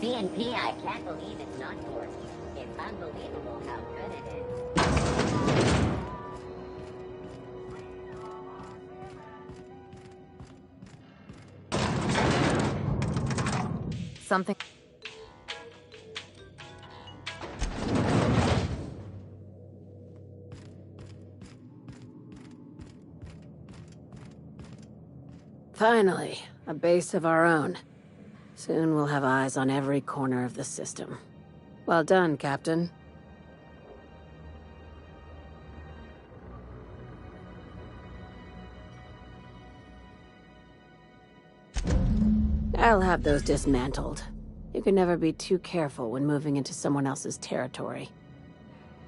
CNP, I can't believe it's not yours. It's unbelievable how good it is. Something. Finally, a base of our own. Soon we'll have eyes on every corner of the system. Well done, Captain. I'll have those dismantled. You can never be too careful when moving into someone else's territory.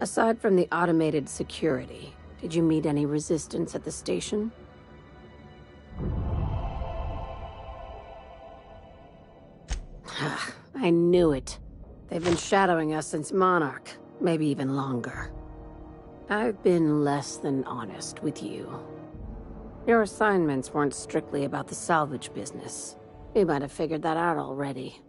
Aside from the automated security, did you meet any resistance at the station? I knew it. They've been shadowing us since Monarch, maybe even longer. I've been less than honest with you. Your assignments weren't strictly about the salvage business. You might have figured that out already.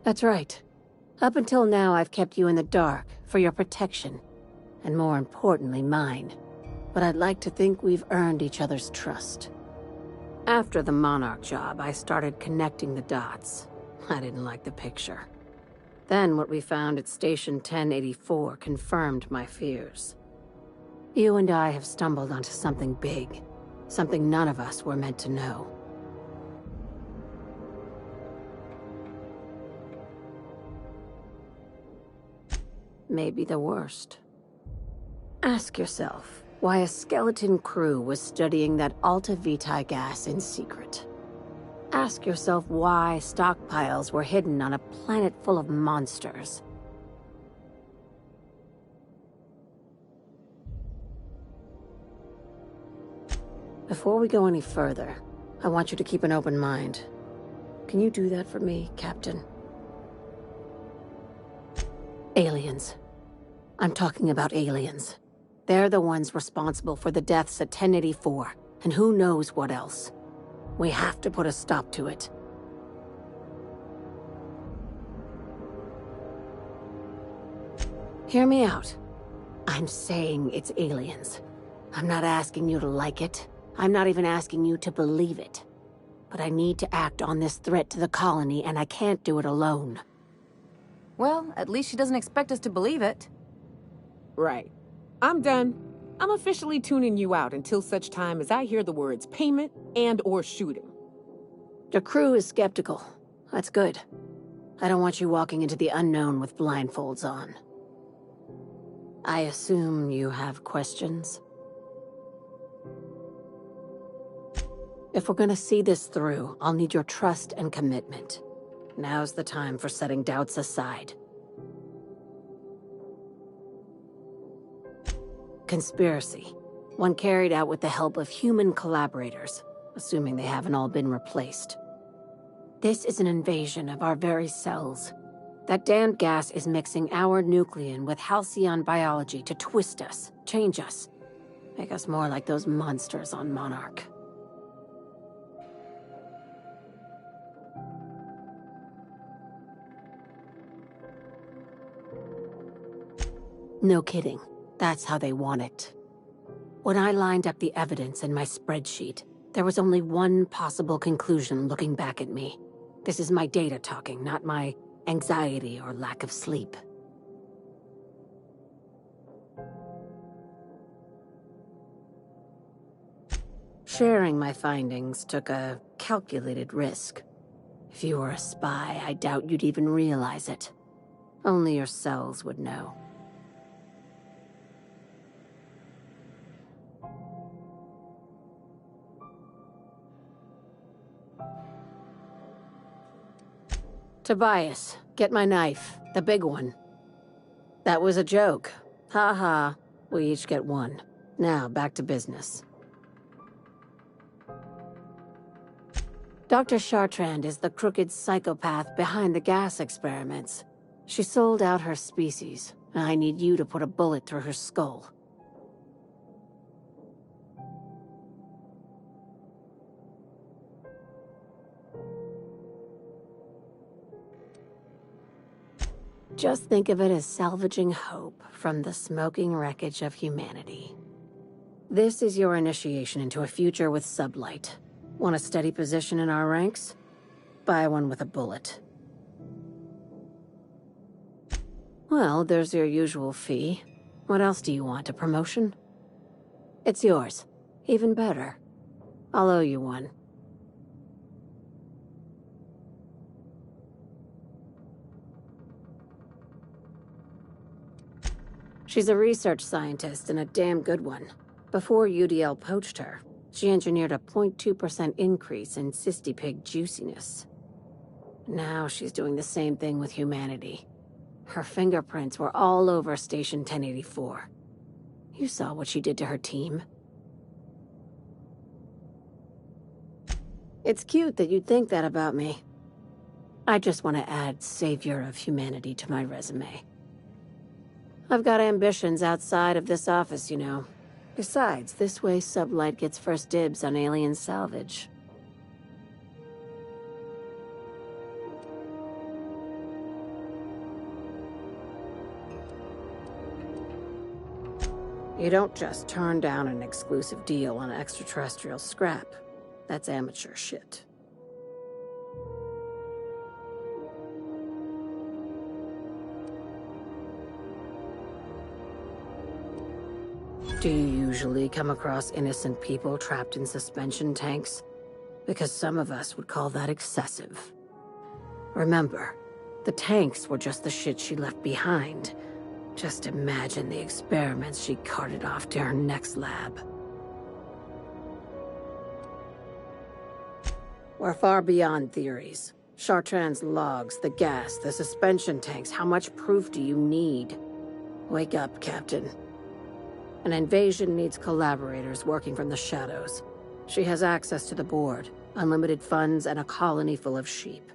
That's right. Up until now, I've kept you in the dark for your protection, and more importantly, mine. But I'd like to think we've earned each other's trust. After the Monarch job, I started connecting the dots. I didn't like the picture. Then what we found at Station 1084 confirmed my fears. You and I have stumbled onto something big, something none of us were meant to know. Maybe the worst. Ask yourself why a skeleton crew was studying that Alta Vitae gas in secret. Ask yourself why stockpiles were hidden on a planet full of monsters. Before we go any further, I want you to keep an open mind. Can you do that for me, Captain? Aliens. I'm talking about aliens. They're the ones responsible for the deaths at 1084, and who knows what else. We have to put a stop to it. Hear me out. I'm saying it's aliens. I'm not asking you to like it. I'm not even asking you to believe it. But I need to act on this threat to the colony, and I can't do it alone. Well, at least she doesn't expect us to believe it. Right. I'm done. I'm officially tuning you out until such time as I hear the words payment and/or shooting. Your crew is skeptical. That's good. I don't want you walking into the unknown with blindfolds on. I assume you have questions? If we're gonna see this through, I'll need your trust and commitment. Now's the time for setting doubts aside. Conspiracy. One carried out with the help of human collaborators, assuming they haven't all been replaced. This is an invasion of our very cells. That damned gas is mixing our nucleon with halcyon biology to twist us, change us, make us more like those monsters on Monarch. No kidding. That's how they want it. When I lined up the evidence in my spreadsheet, there was only one possible conclusion looking back at me. This is my data talking, not my anxiety or lack of sleep. Sharing my findings took a calculated risk. If you were a spy, I doubt you'd even realize it. Only your cells would know. Tobias, get my knife. The big one. That was a joke. Ha ha. We each get one. Now, back to business. Dr. Chartrand is the crooked psychopath behind the gas experiments. She sold out her species, and I need you to put a bullet through her skull. Just think of it as salvaging hope from the smoking wreckage of humanity. This is your initiation into a future with sublight. Want a steady position in our ranks? Buy one with a bullet. Well, there's your usual fee. What else do you want, a promotion? It's yours. Even better. I'll owe you one. She's a research scientist and a damn good one. Before UDL poached her, she engineered a 0.2% increase in cystipig juiciness. Now she's doing the same thing with humanity. Her fingerprints were all over Station 1084. You saw what she did to her team. It's cute that you'd think that about me. I just want to add Savior of Humanity to my resume. I've got ambitions outside of this office, you know. Besides, this way Sublight gets first dibs on alien salvage. You don't just turn down an exclusive deal on extraterrestrial scrap. That's amateur shit. Do you usually come across innocent people trapped in suspension tanks? Because some of us would call that excessive. Remember, the tanks were just the shit she left behind. Just imagine the experiments she carted off to her next lab. We're far beyond theories. Chartrand's logs, the gas, the suspension tanks, how much proof do you need? Wake up, Captain. An invasion needs collaborators working from the shadows. She has access to the board, unlimited funds, and a colony full of sheep.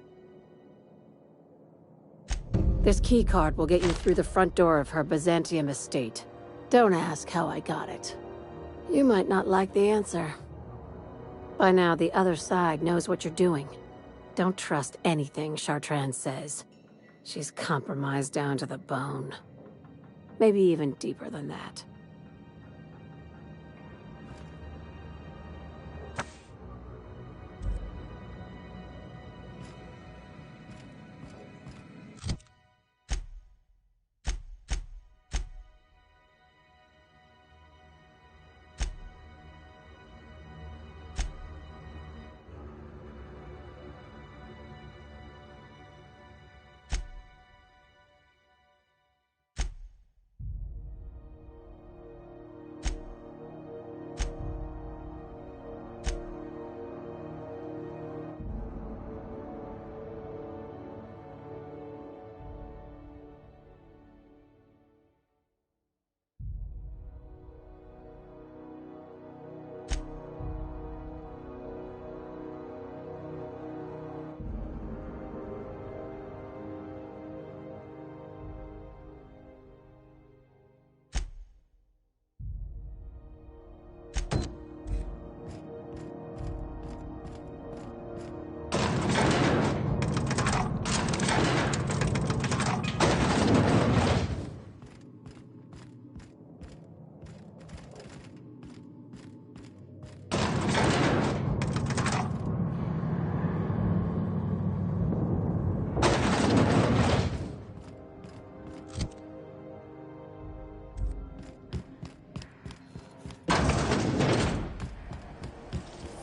This keycard will get you through the front door of her Byzantium estate. Don't ask how I got it. You might not like the answer. By now, the other side knows what you're doing. Don't trust anything Chartrand says. She's compromised down to the bone. Maybe even deeper than that.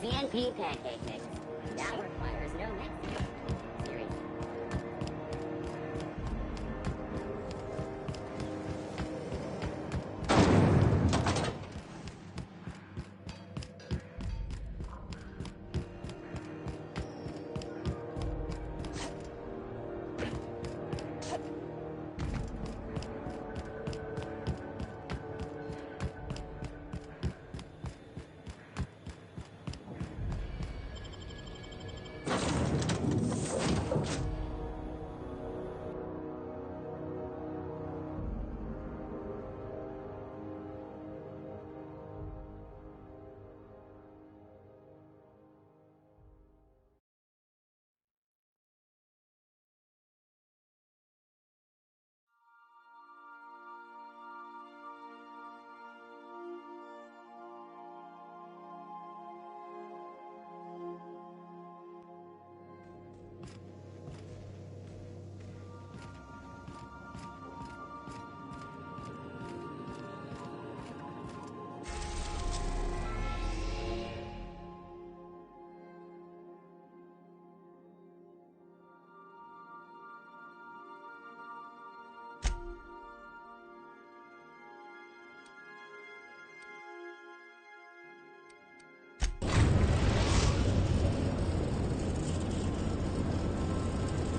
CNP pancake mix. That requires no mix. Series.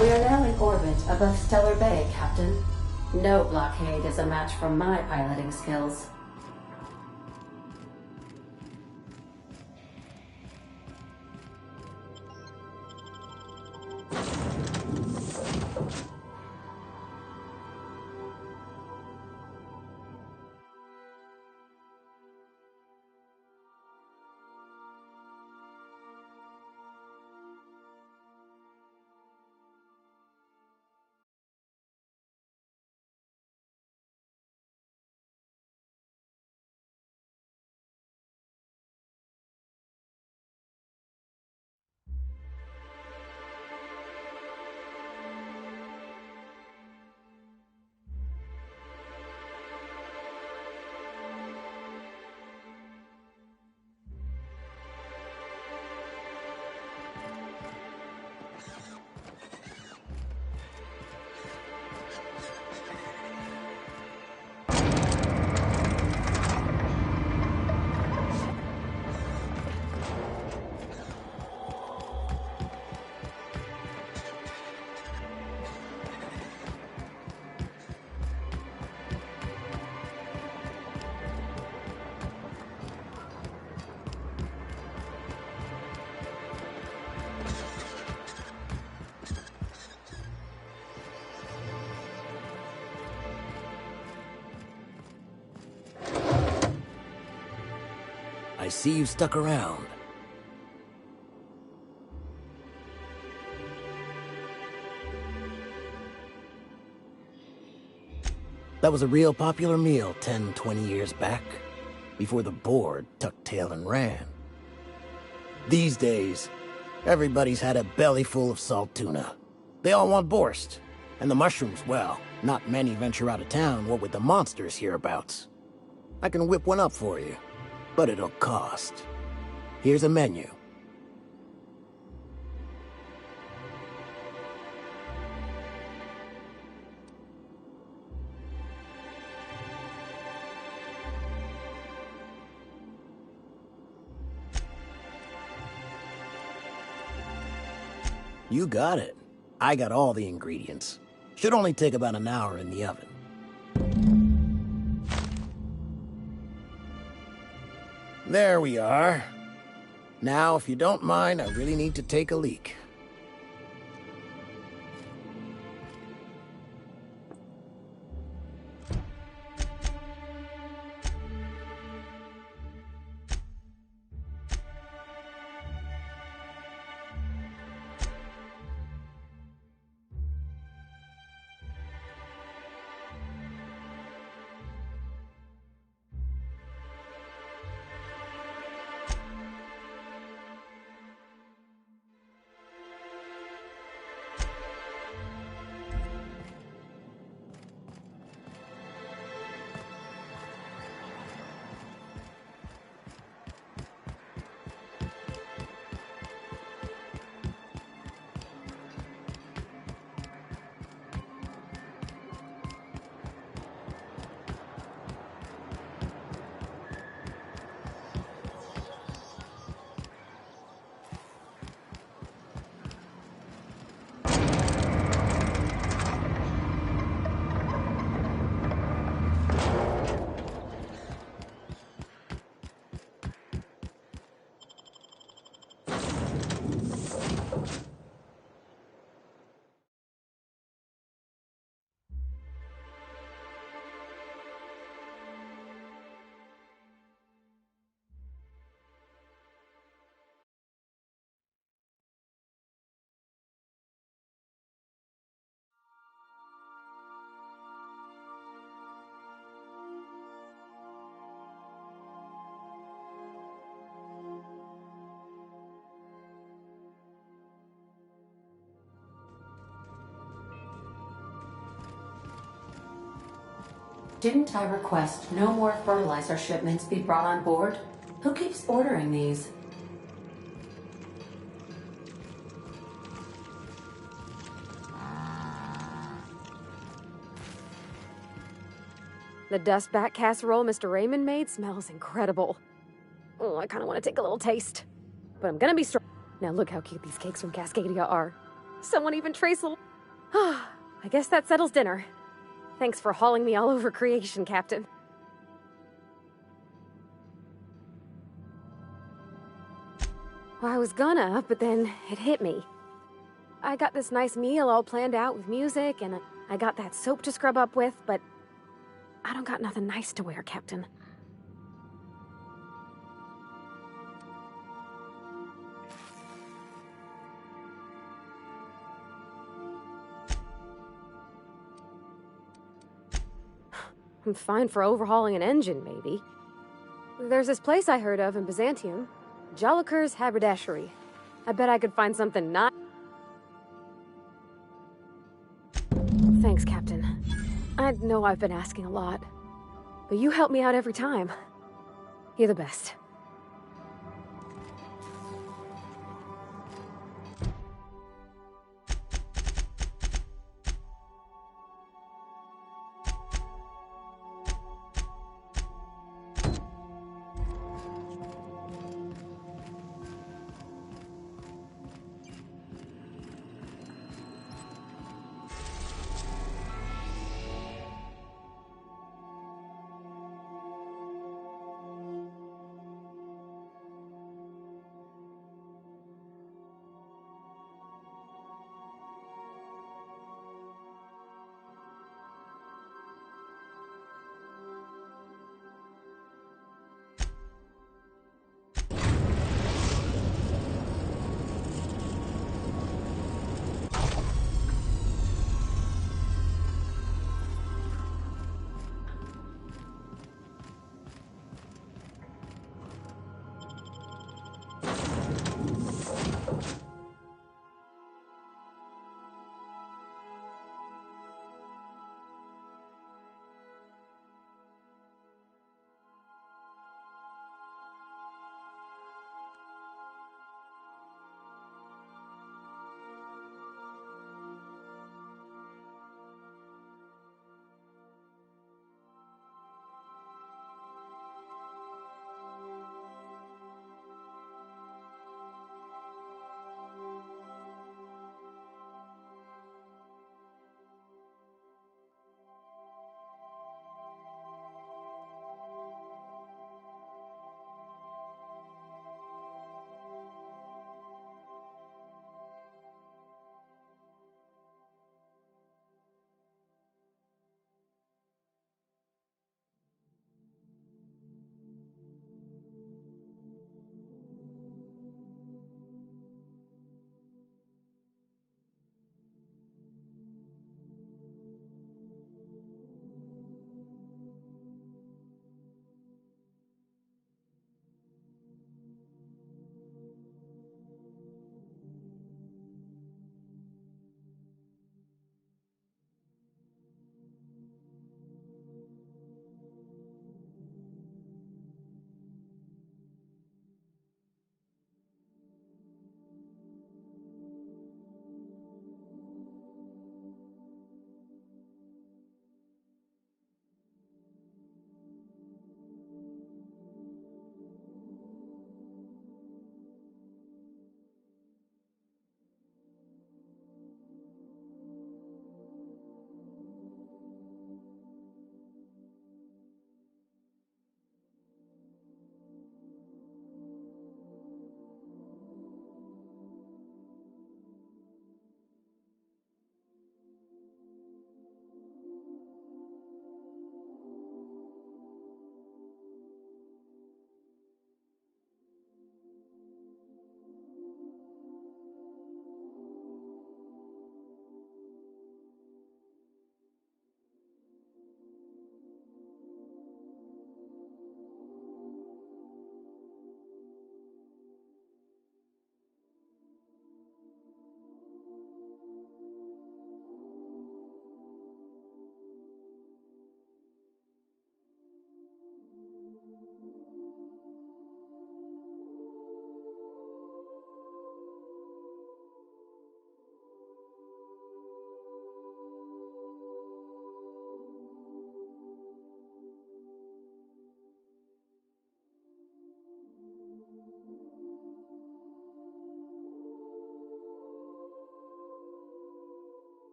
We are now in orbit above Stellar Bay, Captain. No blockade is a match for my piloting skills. I see you've stuck around. That was a real popular meal 10, 20 years back, before the board tucked tail and ran. These days, everybody's had a belly full of salt tuna. They all want borscht. And the mushrooms, well, not many venture out of town, what with the monsters hereabouts. I can whip one up for you, but it'll cost. Here's a menu. You got it. I got all the ingredients. Should only take about an hour in the oven. There we are. Now, if you don't mind, I really need to take a leak. Didn't I request no more fertilizer shipments be brought on board? Who keeps ordering these? The dust back casserole Mr. Raymond made smells incredible. Oh, I kind of want to take a little taste. But I'm gonna be strong. Now look how cute these cakes from Cascadia are. Someone even traced the... I guess that settles dinner. Thanks for hauling me all over creation, Captain. Well, I was gonna, but then it hit me. I got this nice meal all planned out with music, and I got that soap to scrub up with, but I don't got nothing nice to wear, Captain. I'm fine for overhauling an engine, maybe. There's this place I heard of in Byzantium, Joliker's Haberdashery. I bet I could find something not... Thanks, Captain. I know I've been asking a lot, but you help me out every time. You're the best.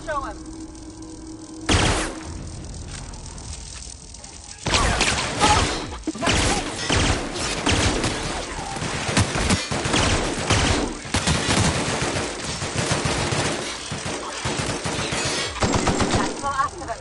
Show him. That's the last of him.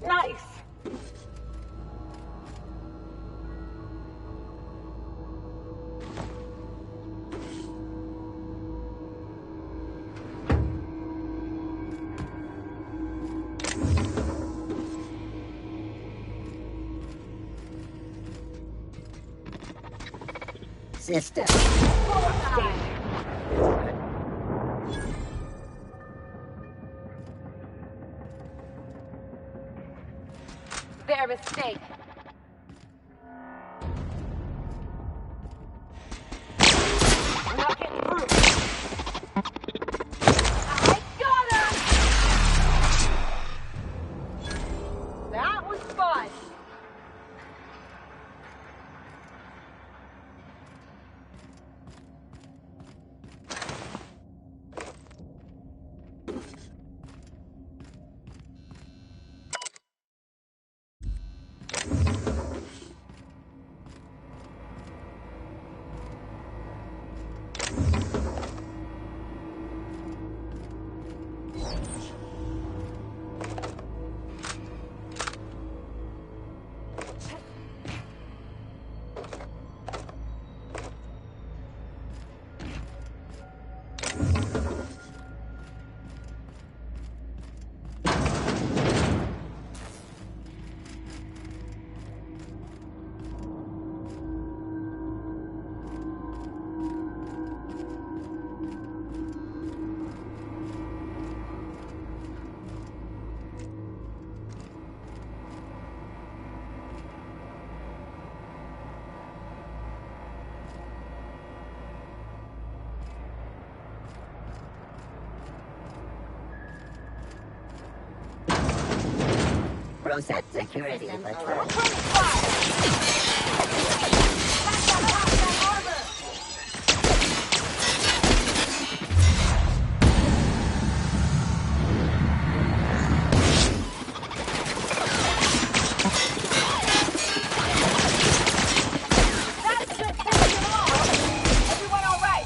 Nice. Sister. Their mistake. We're not getting through. I got him! That was fun. Process security patrol. Everyone all right?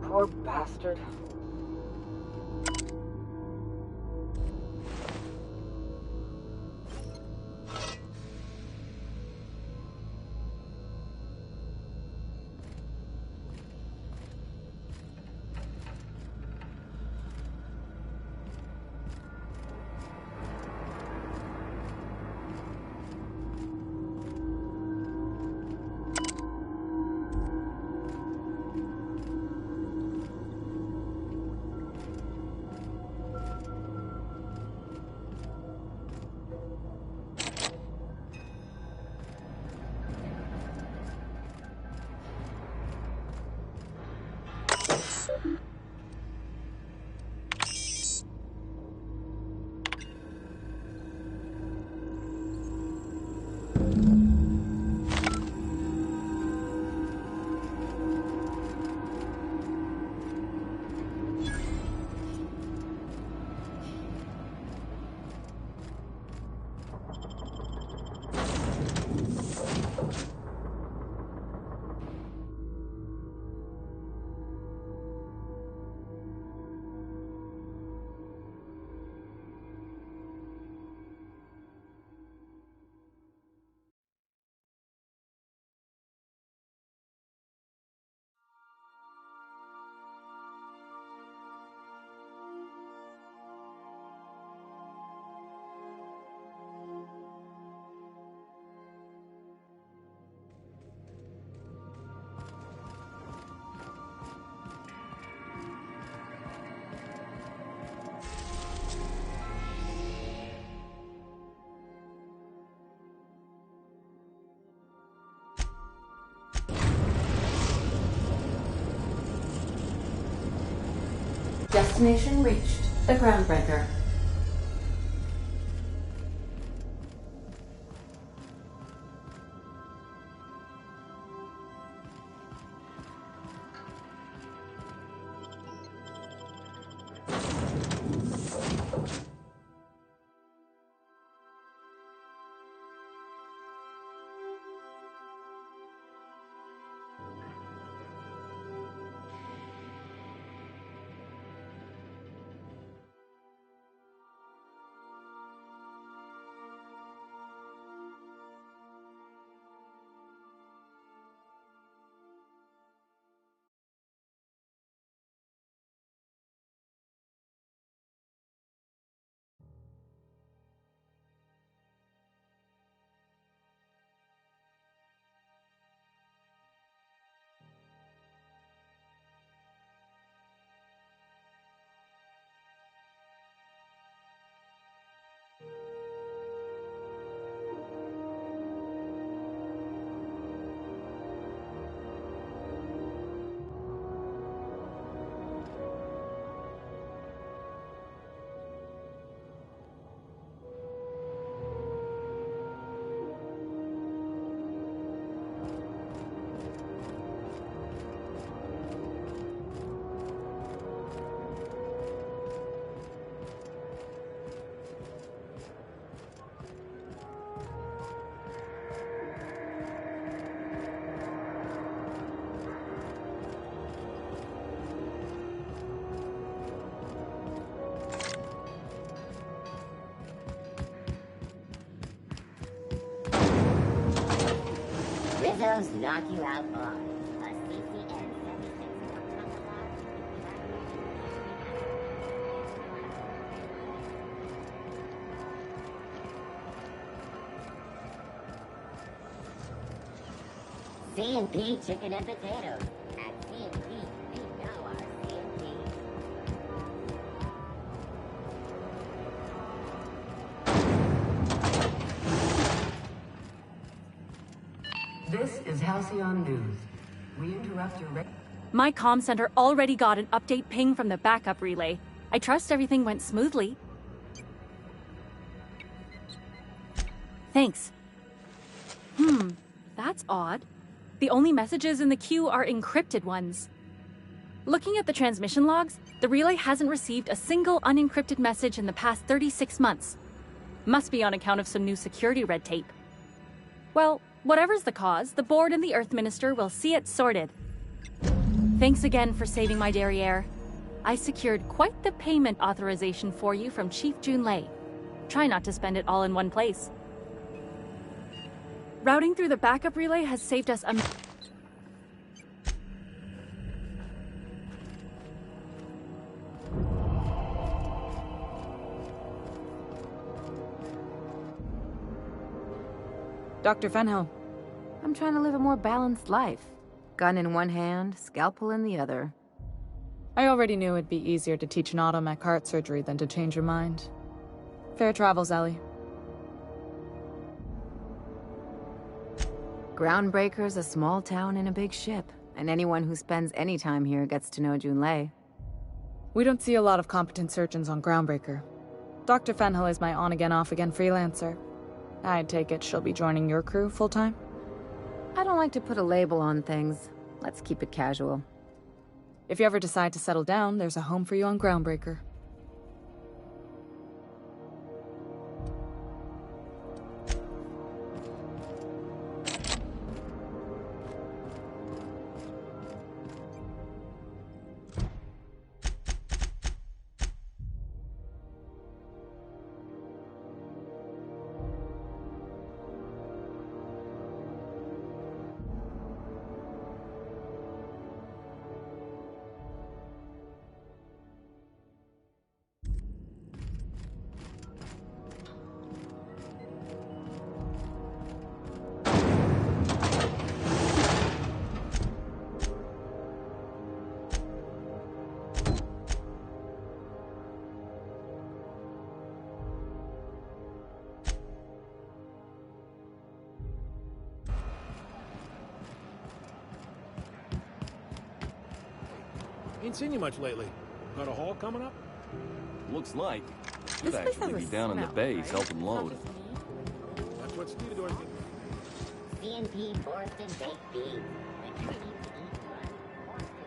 Poor bastard. Destination reached. The groundbreaker. Rizzo's knock you out on a CCN 76 C&P chicken and potatoes. At C&P, we know our C&P. This is Halcyon News. We interrupt your My comm center already got an update ping from the backup relay. I trust everything went smoothly. Thanks. That's odd. The only messages in the queue are encrypted ones. Looking at the transmission logs, the relay hasn't received a single unencrypted message in the past 36 months. Must be on account of some new security red tape. Well, whatever's the cause, the board and the Earth Minister will see it sorted. Thanks again for saving my derriere. I secured quite the payment authorization for you from Chief Junlei. Try not to spend it all in one place. Routing through the backup relay has saved us a... Dr. Fenhill. I'm trying to live a more balanced life. Gun in one hand, scalpel in the other. I already knew it'd be easier to teach an automech heart surgery than to change your mind. Fair travels, Ellie. Groundbreaker's a small town in a big ship. and anyone who spends any time here gets to know Junlei. We don't see a lot of competent surgeons on Groundbreaker. Dr. Fenhill is my on-again, off-again freelancer. I take it she'll be joining your crew full-time? I don't like to put a label on things. Let's keep it casual. If you ever decide to settle down, there's a home for you on Groundbreaker. Ain't seen you much lately. Got a haul coming up? Looks like. Should actually be down in the base helping load. That's what stevedores do. CNP, forced and baked beans. The treaty to eat one.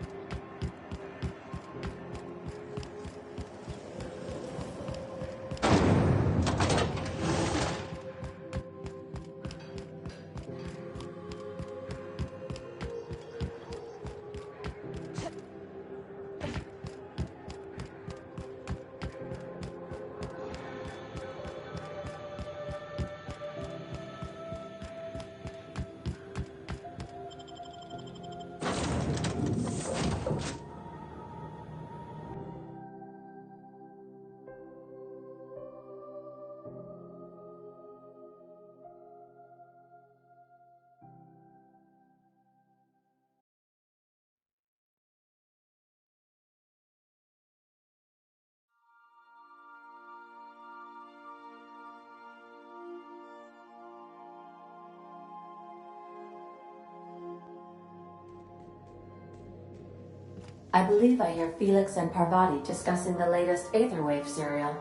I believe I hear Felix and Parvati discussing the latest Aetherwave serial.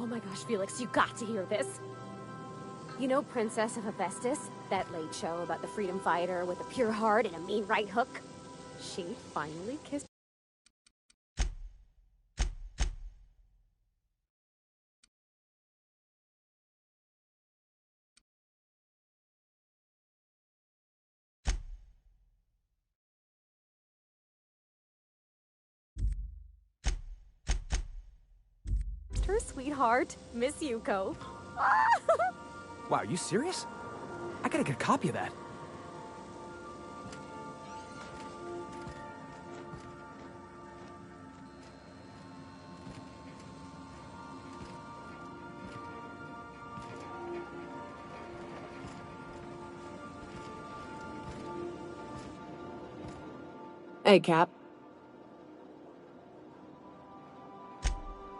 Oh my gosh, Felix, you got to hear this. You know Princess of Hephaestus? That late show about the freedom fighter with a pure heart and a mean right hook? She finally kissed... her sweetheart, Miss Yuko. Wow, are you serious? I gotta get a copy of that. Hey, Cap.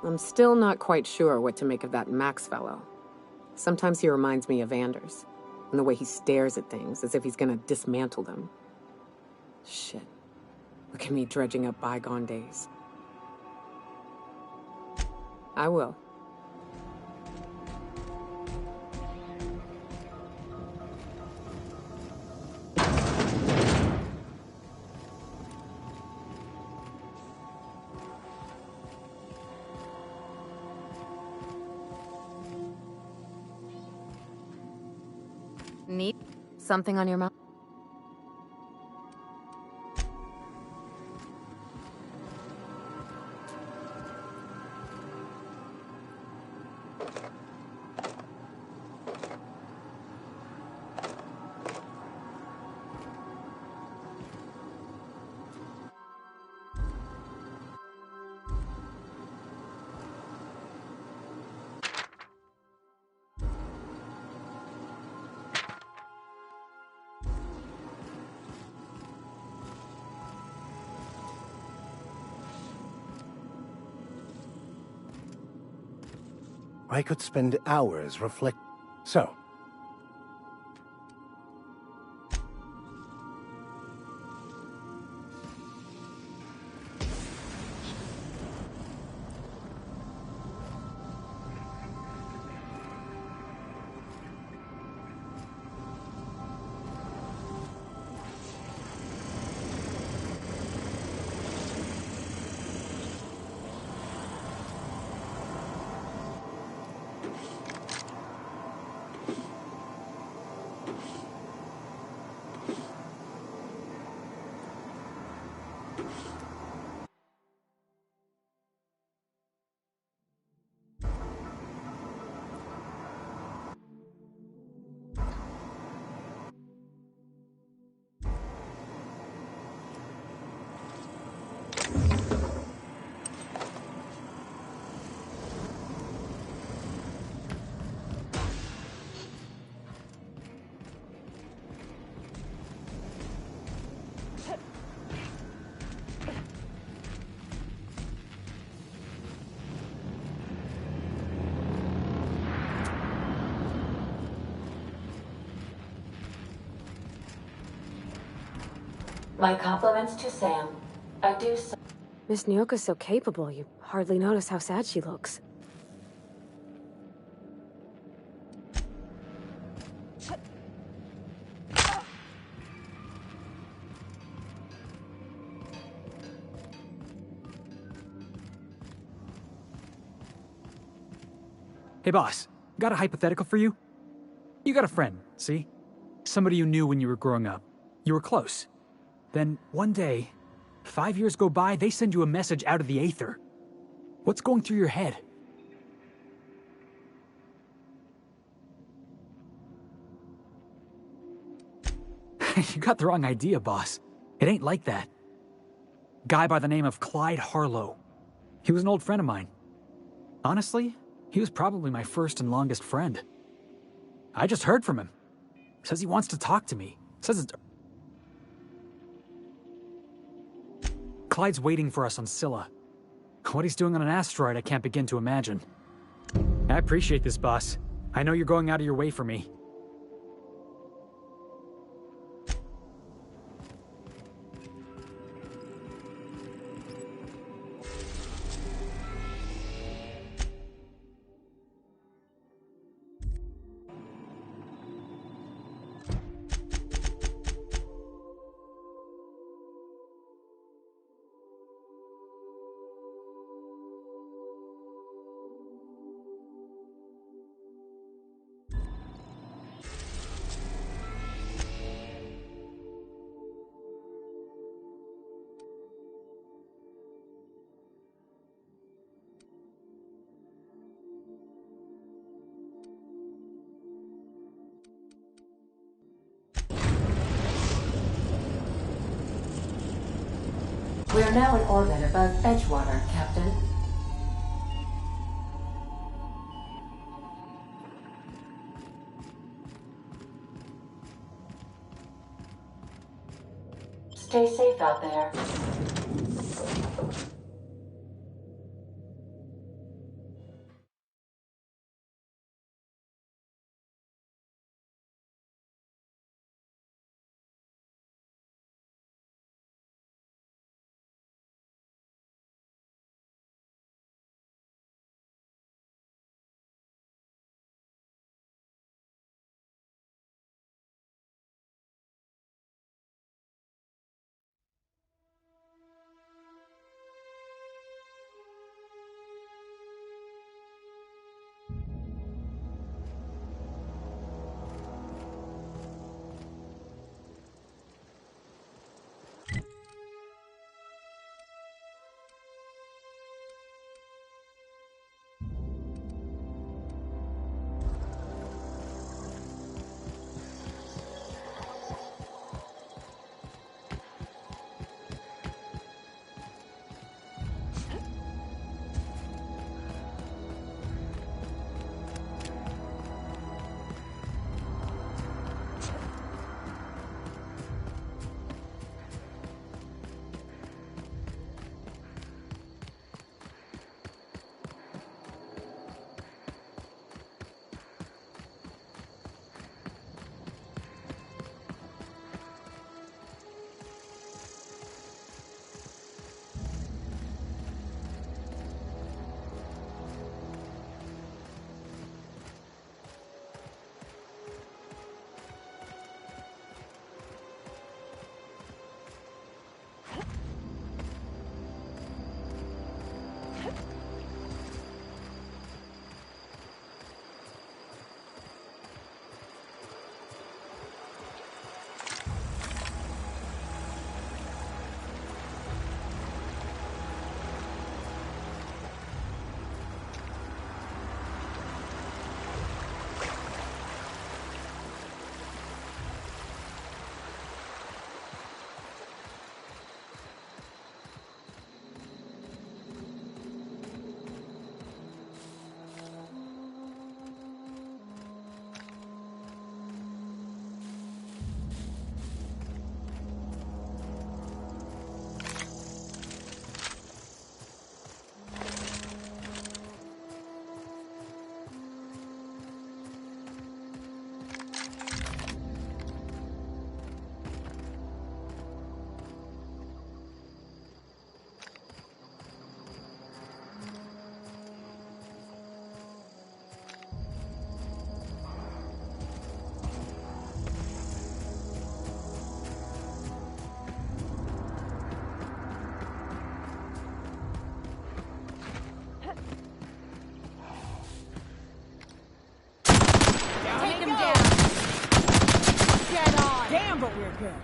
I'm still not quite sure what to make of that Max fellow. Sometimes he reminds me of Anders, and the way he stares at things as if he's gonna dismantle them. Shit. Look at me dredging up bygone days. I will. Neat? Something on your mind? I could spend hours So, My compliments to Sam. I do so. Miss Nyoka's so capable, you hardly notice how sad she looks. Hey, boss. Got a hypothetical for you? You got a friend, see? Somebody you knew when you were growing up. You were close. Then, one day, 5 years go by, they send you a message out of the aether. What's going through your head? You got the wrong idea, boss. It ain't like that. Guy by the name of Clyde Harlow. He was an old friend of mine. Honestly, he was probably my first and longest friend. I just heard from him. Says he wants to talk to me. Says it's... Clyde's waiting for us on Scylla. What he's doing on an asteroid, I can't begin to imagine. I appreciate this, boss. I know you're going out of your way for me. We are now in orbit above Edgewater, Captain. Stay safe out there. You're good.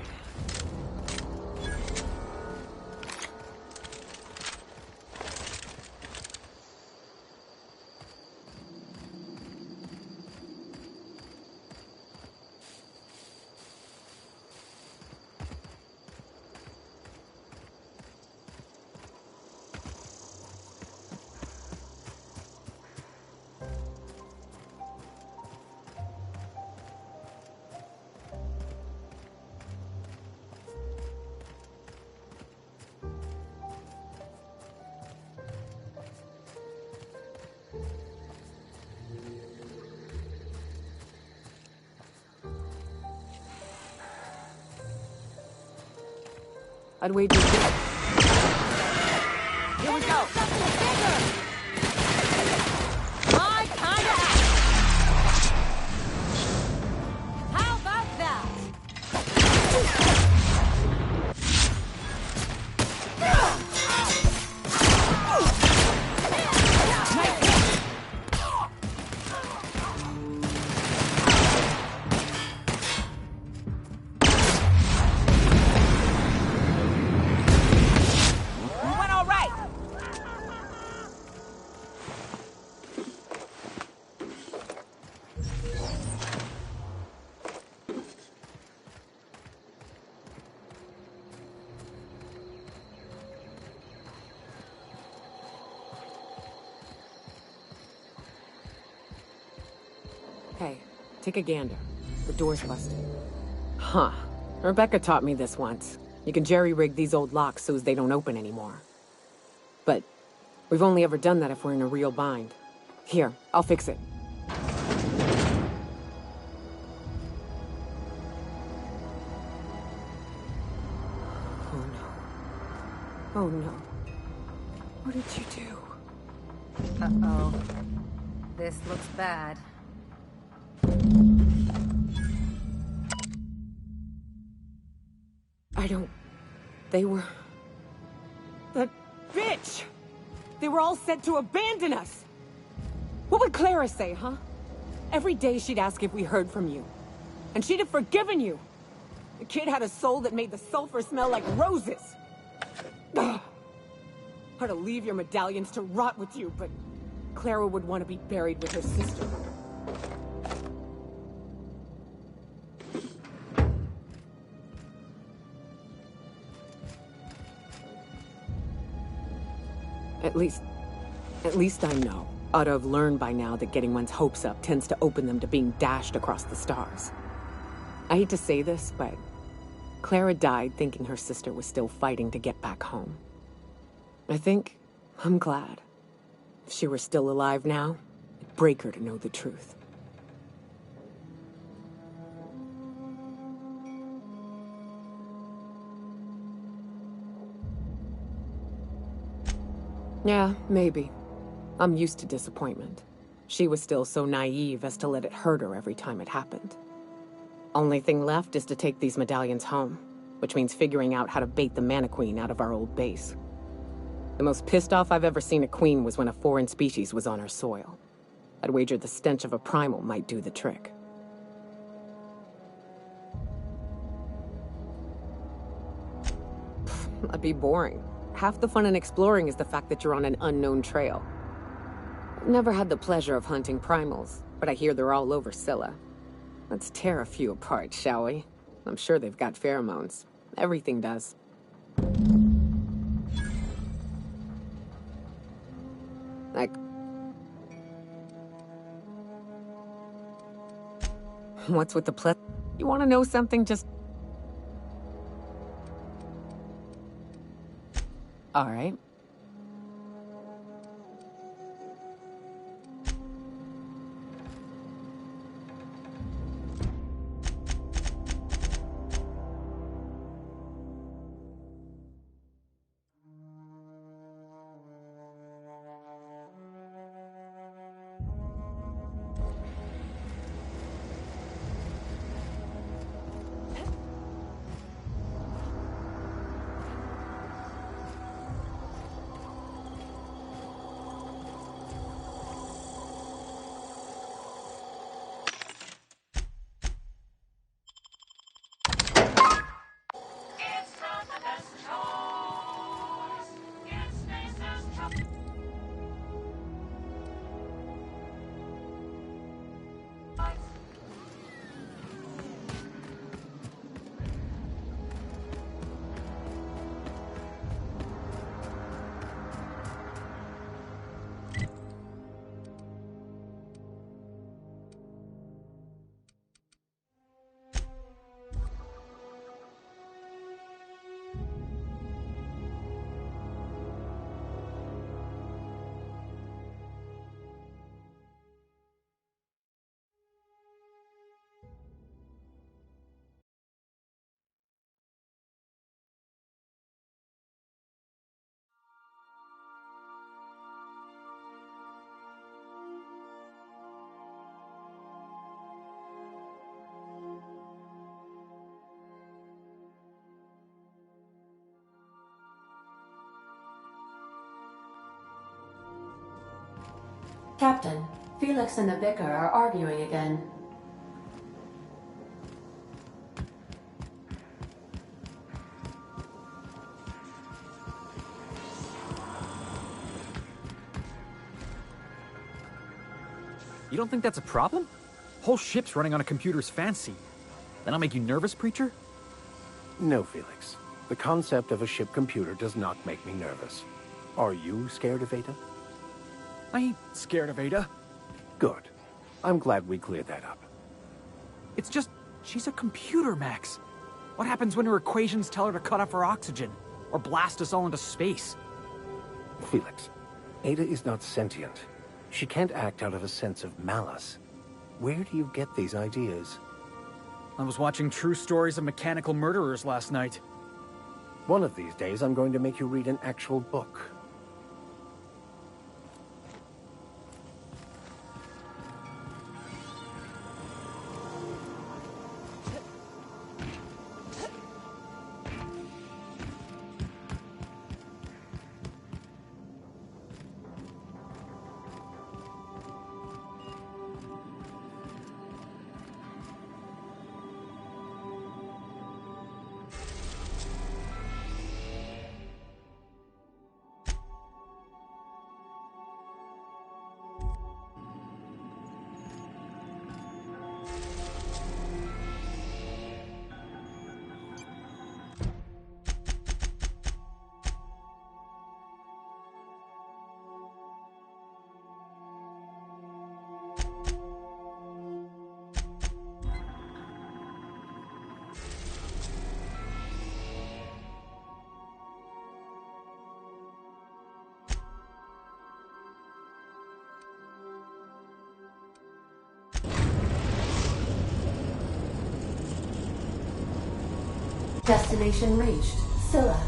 I'd wager. Here we go. My kind of act. How about that? Hey, take a gander. The door's busted. Huh. Rebecca taught me this once. You can jerry-rig these old locks so as they don't open anymore. But we've only ever done that if we're in a real bind. Here, I'll fix it. Oh no. Oh no. What did you do? Uh-oh. This looks bad. They were... That bitch! They were all set to abandon us! What would Clara say, huh? Every day she'd ask if we heard from you. And she'd have forgiven you! The kid had a soul that made the sulfur smell like roses! Ugh. I'd to leave your medallions to rot with you, but Clara would want to be buried with her sister. At least I know. Ought to have learned by now that getting one's hopes up tends to open them to being dashed across the stars. I hate to say this, but Clara died thinking her sister was still fighting to get back home. I'm glad. If she were still alive now, it'd break her to know the truth. Yeah, maybe. I'm used to disappointment. She was still so naive as to let it hurt her every time it happened. Only thing left is to take these medallions home, which means figuring out how to bait the Mana Queen out of our old base. The most pissed off I've ever seen a queen was when a foreign species was on her soil. I'd wager the stench of a primal might do the trick. That'd be boring. Half the fun in exploring is the fact that you're on an unknown trail. I've never had the pleasure of hunting primals, but I hear they're all over Scylla. Let's tear a few apart, shall we? I'm sure they've got pheromones. Everything does. Like... What's with the You want to know something? Just... All right. Captain, Felix and the Vicar are arguing again. You don't think that's a problem? Whole ship's running on a computer's fancy. That'll make you nervous, Preacher? No, Felix. The concept of a ship computer does not make me nervous. Are you scared of Ada? I ain't scared of Ada. Good. I'm glad we cleared that up. It's just, she's a computer, Max. What happens when her equations tell her to cut off her oxygen? Or blast us all into space? Felix, Ada is not sentient. She can't act out of a sense of malice. Where do you get these ideas? I was watching true stories of mechanical murderers last night. One of these days, I'm going to make you read an actual book. Destination reached. Scylla.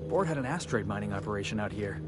Board had an asteroid mining operation out here.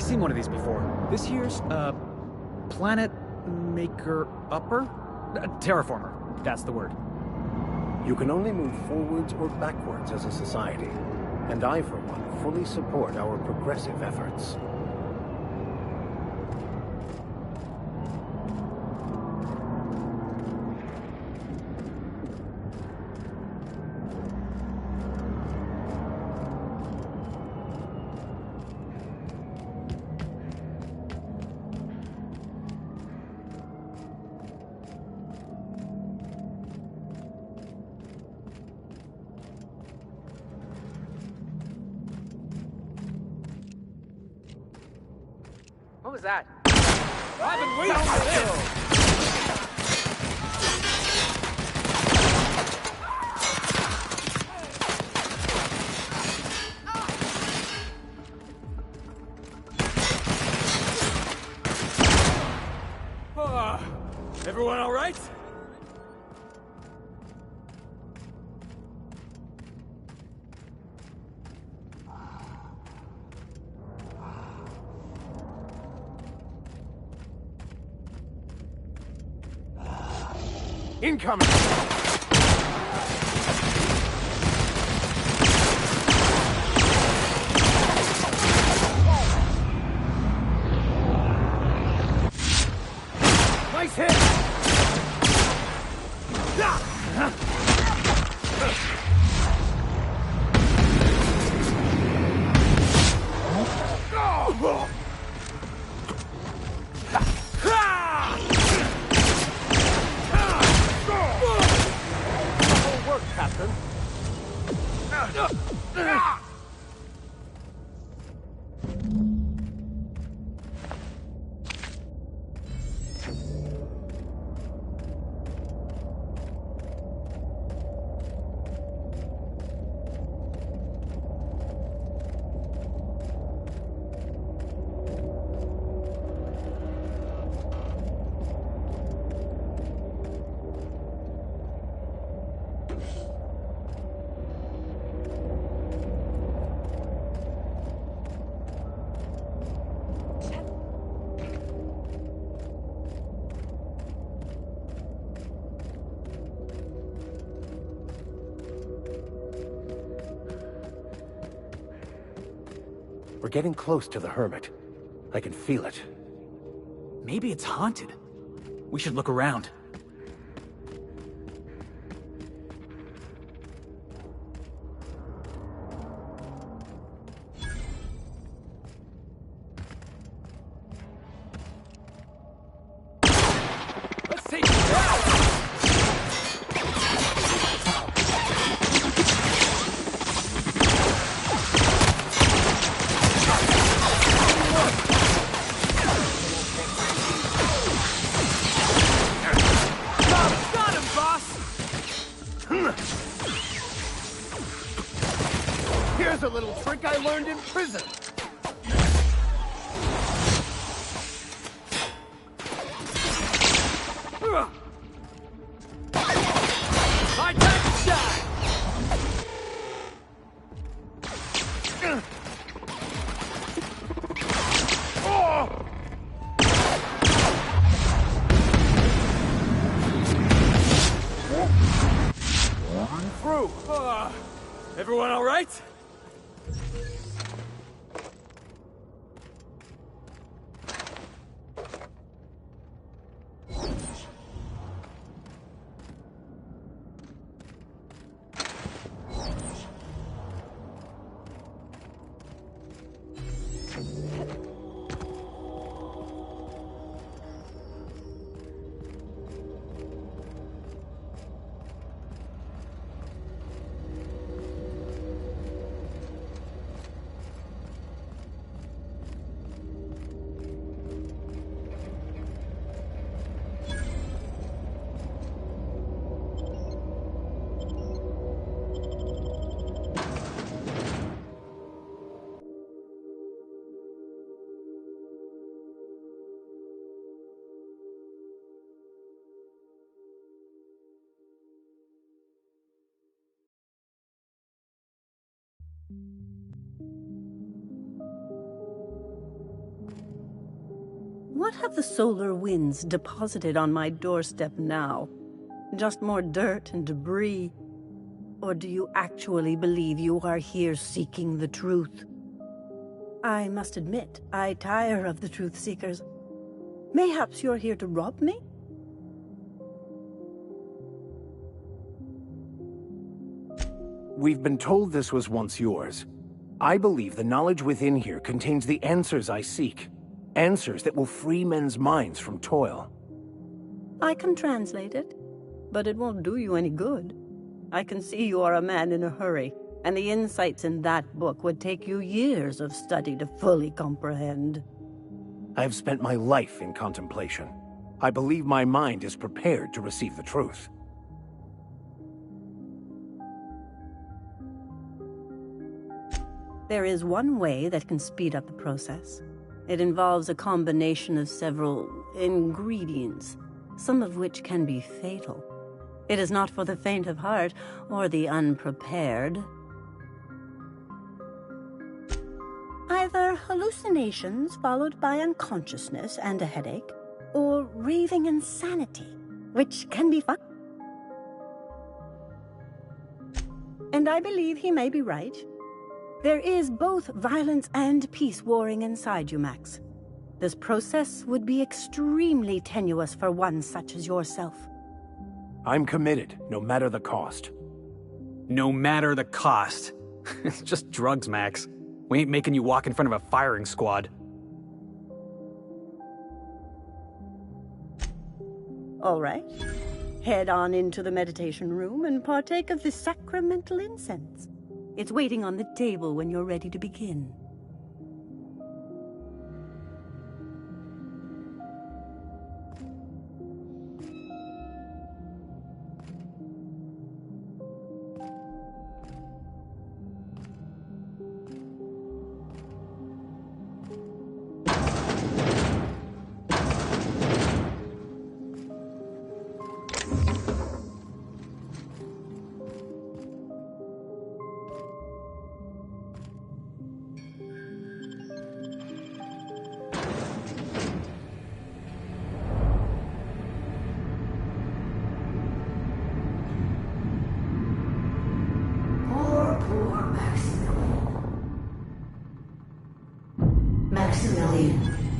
I've seen one of these before. This year's, Planet Maker Upper? Terraformer. That's the word. You can only move forwards or backwards as a society, and I, for one, fully support our progressive efforts. What was that? I've been waiting for this! Everyone all right? Incoming! Nice hit! Work, Captain. We're getting close to the hermit. I can feel it. Maybe it's haunted. We should look around. Let's take it down! Here's a little trick I learned in prison. My time to shine! Through! Everyone all right? What have the solar winds deposited on my doorstep now? Just more dirt and debris? Or do you actually believe you are here seeking the truth? I must admit, I tire of the truth seekers. Mayhaps you're here to rob me? We've been told this was once yours. I believe the knowledge within here contains the answers I seek. Answers that will free men's minds from toil. I can translate it, but it won't do you any good. I can see you are a man in a hurry, and the insights in that book would take you years of study to fully comprehend. I have spent my life in contemplation. I believe my mind is prepared to receive the truth. There is one way that can speed up the process. It involves a combination of several ingredients, some of which can be fatal. It is not for the faint of heart or the unprepared. Either hallucinations followed by unconsciousness and a headache, or raving insanity, which can be fun. And I believe he may be right. There is both violence and peace warring inside you, Max. This process would be extremely tenuous for one such as yourself. I'm committed, no matter the cost. No matter the cost. It's just drugs, Max. We ain't making you walk in front of a firing squad. All right. Head on into the meditation room and partake of the sacramental incense. It's waiting on the table when you're ready to begin.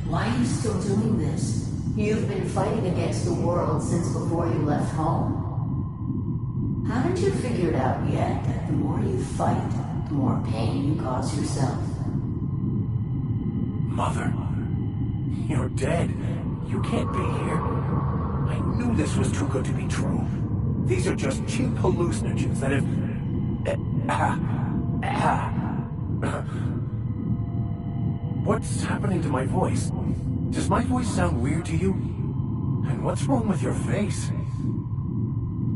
Why are you still doing this? You've been fighting against the world since before you left home. Haven't you figured out yet that the more you fight, the more pain you cause yourself? Mother, you're dead. You can't be here. I knew this was too good to be true. These are just cheap hallucinogens that have... What's happening to my voice? Does my voice sound weird to you? And what's wrong with your face?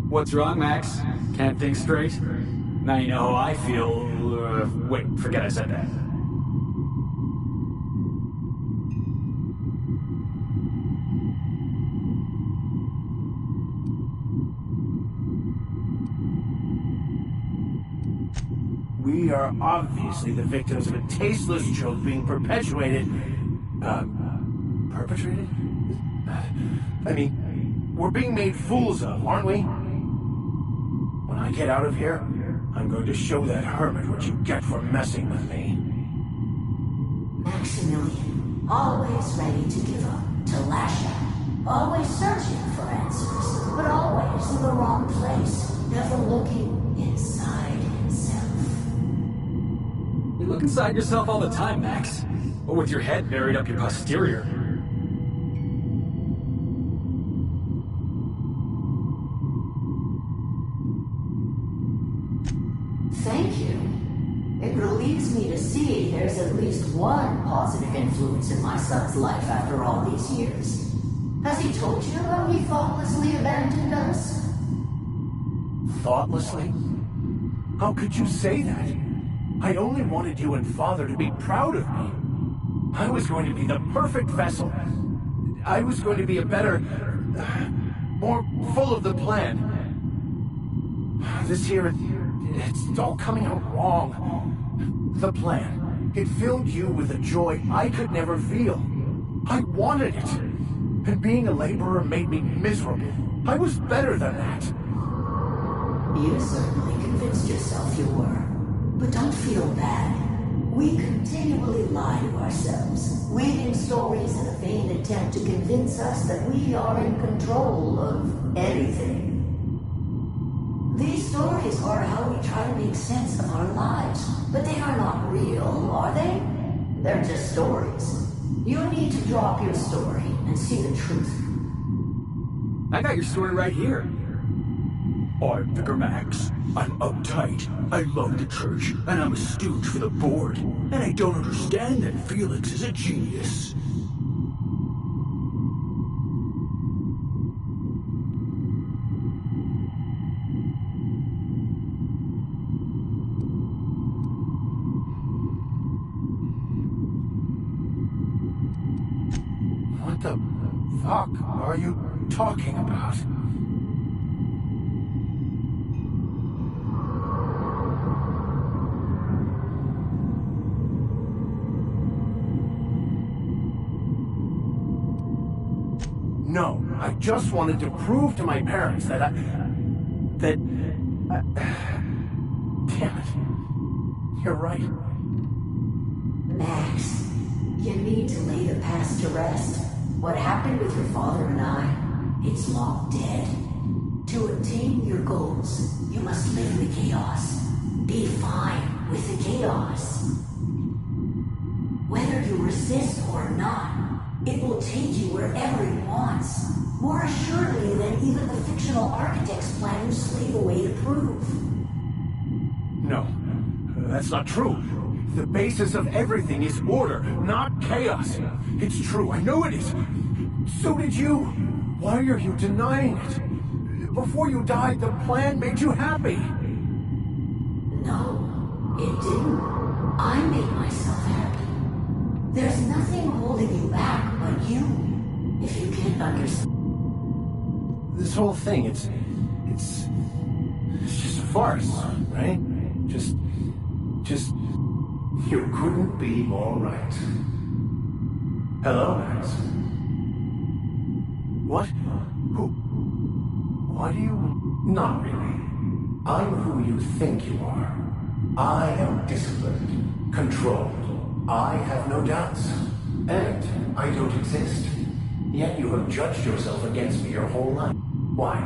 What's wrong, Max? Can't think straight? Now you know how I feel. Wait, forget I said that. We are obviously the victims of a tasteless joke being perpetuated. Perpetrated? I mean, we're being made fools of, aren't we? When I get out of here, I'm going to show that hermit what you get for messing with me. Maximilian, always ready to give up, to lash out. Always searching for answers, but always in the wrong place. Never looking inside himself. You look inside yourself all the time, Max. But with your head buried up your posterior. Thank you. It relieves me to see there's at least one positive influence in my son's life after all these years. Has he told you how he thoughtlessly abandoned us? Thoughtlessly? How could you say that? I only wanted you and Father to be proud of me. I was going to be the perfect vessel. I was going to be a better... more full of the plan. This here, it's all coming out wrong. The plan. It filled you with a joy I could never feel. I wanted it. And being a laborer made me miserable. I was better than that. You certainly convinced yourself you were. But don't feel bad. We continually lie to ourselves, weaving stories in a vain attempt to convince us that we are in control of anything. These stories are how we try to make sense of our lives, but they are not real, are they? They're just stories. You need to drop your story and see the truth. I got your story right here. I'm Vicar Max. I'm uptight. I love the church, and I'm a stooge for the board. And I don't understand that Felix is a genius. What the fuck are you talking about? No, I just wanted to prove to my parents that damn it. You're right. Max, you need to lay the past to rest. What happened with your father and I, it's long dead. To attain your goals, you must live the chaos. Be fine with the chaos. Whether you resist or not, it will take you wherever it wants. More assuredly than even the fictional architect's plan you slave away to prove. No, that's not true. The basis of everything is order, not chaos. It's true, I know it is. So did you. Why are you denying it? Before you died, the plan made you happy. No, it didn't. I made myself happy. There's nothing holding you back but you, if you can't understand. This whole thing, it's just a farce, right? Just, you couldn't be more right. Hello, Max. What? Who? Why do you... Not really. I'm who you think you are. I am disciplined, controlled. I have no doubts. And I don't exist. Yet you have judged yourself against me your whole life. Why?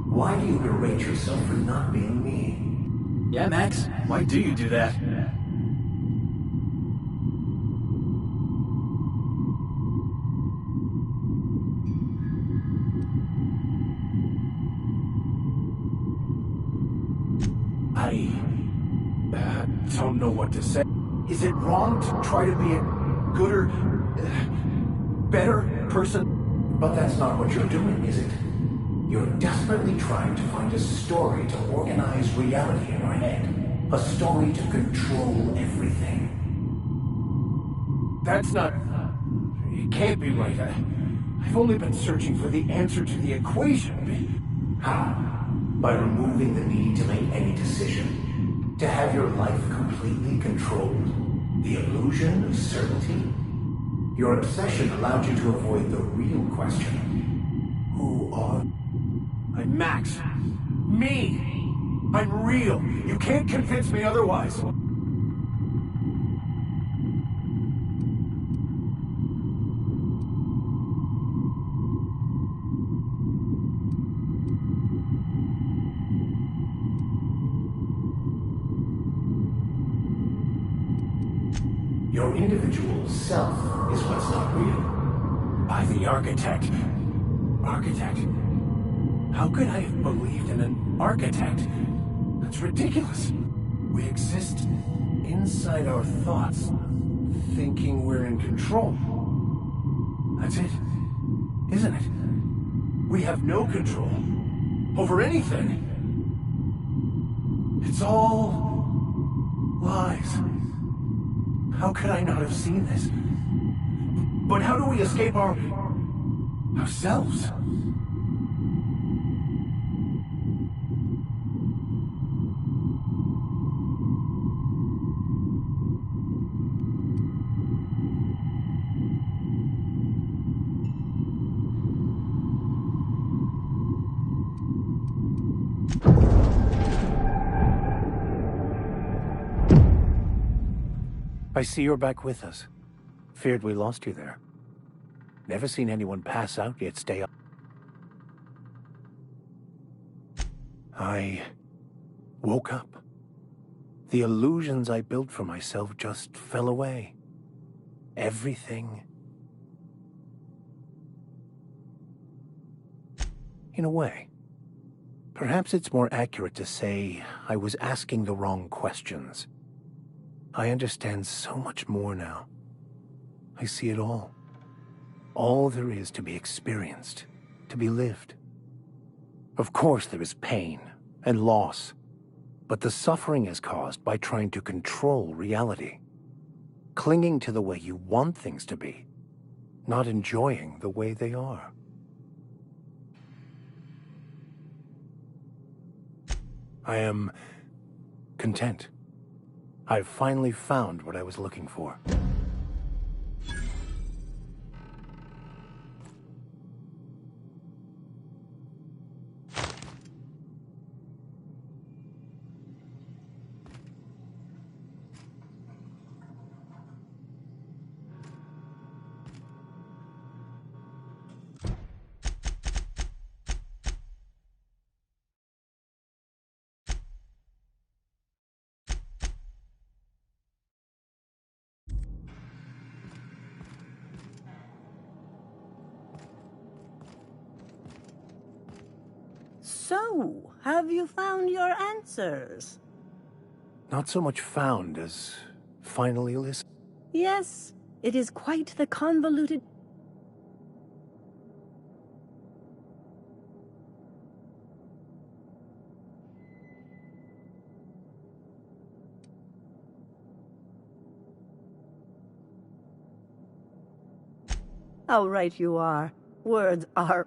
Why do you berate yourself for not being me? Yeah, Max. Why do you do that? I don't know what to say. Is it wrong to try to be a gooder, better person? But that's not what you're doing, is it? You're desperately trying to find a story to organize reality in your head. A story to control everything. That's not... It can't be right. I've only been searching for the answer to the equation. How? By removing the need to make any decision. To have your life completely controlled. The illusion of certainty. Your obsession allowed you to avoid the real question. Who are... I'm Max. Me! I'm real. You can't convince me otherwise. Your individual self is what's not real. By the architect. Architect? How could I have believed in an architect? That's ridiculous. We exist inside our thoughts, thinking we're in control. That's it, isn't it? We have no control over anything. It's all lies. How could I not have seen this? But how do we escape ourselves? see you're back with us. Feared we lost you there. Never seen anyone pass out yet stay up. I woke up. The illusions I built for myself just fell away. Everything. In a way. Perhaps it's more accurate to say I was asking the wrong questions. I understand so much more now. I see it all. All there is to be experienced, to be lived. Of course there is pain and loss, but the suffering is caused by trying to control reality. Clinging to the way you want things to be, not enjoying the way they are. I am content. I've finally found what I was looking for. So, have you found your answers? Not so much found as finally listened. Yes, it is quite the convoluted... How right you are. Words are...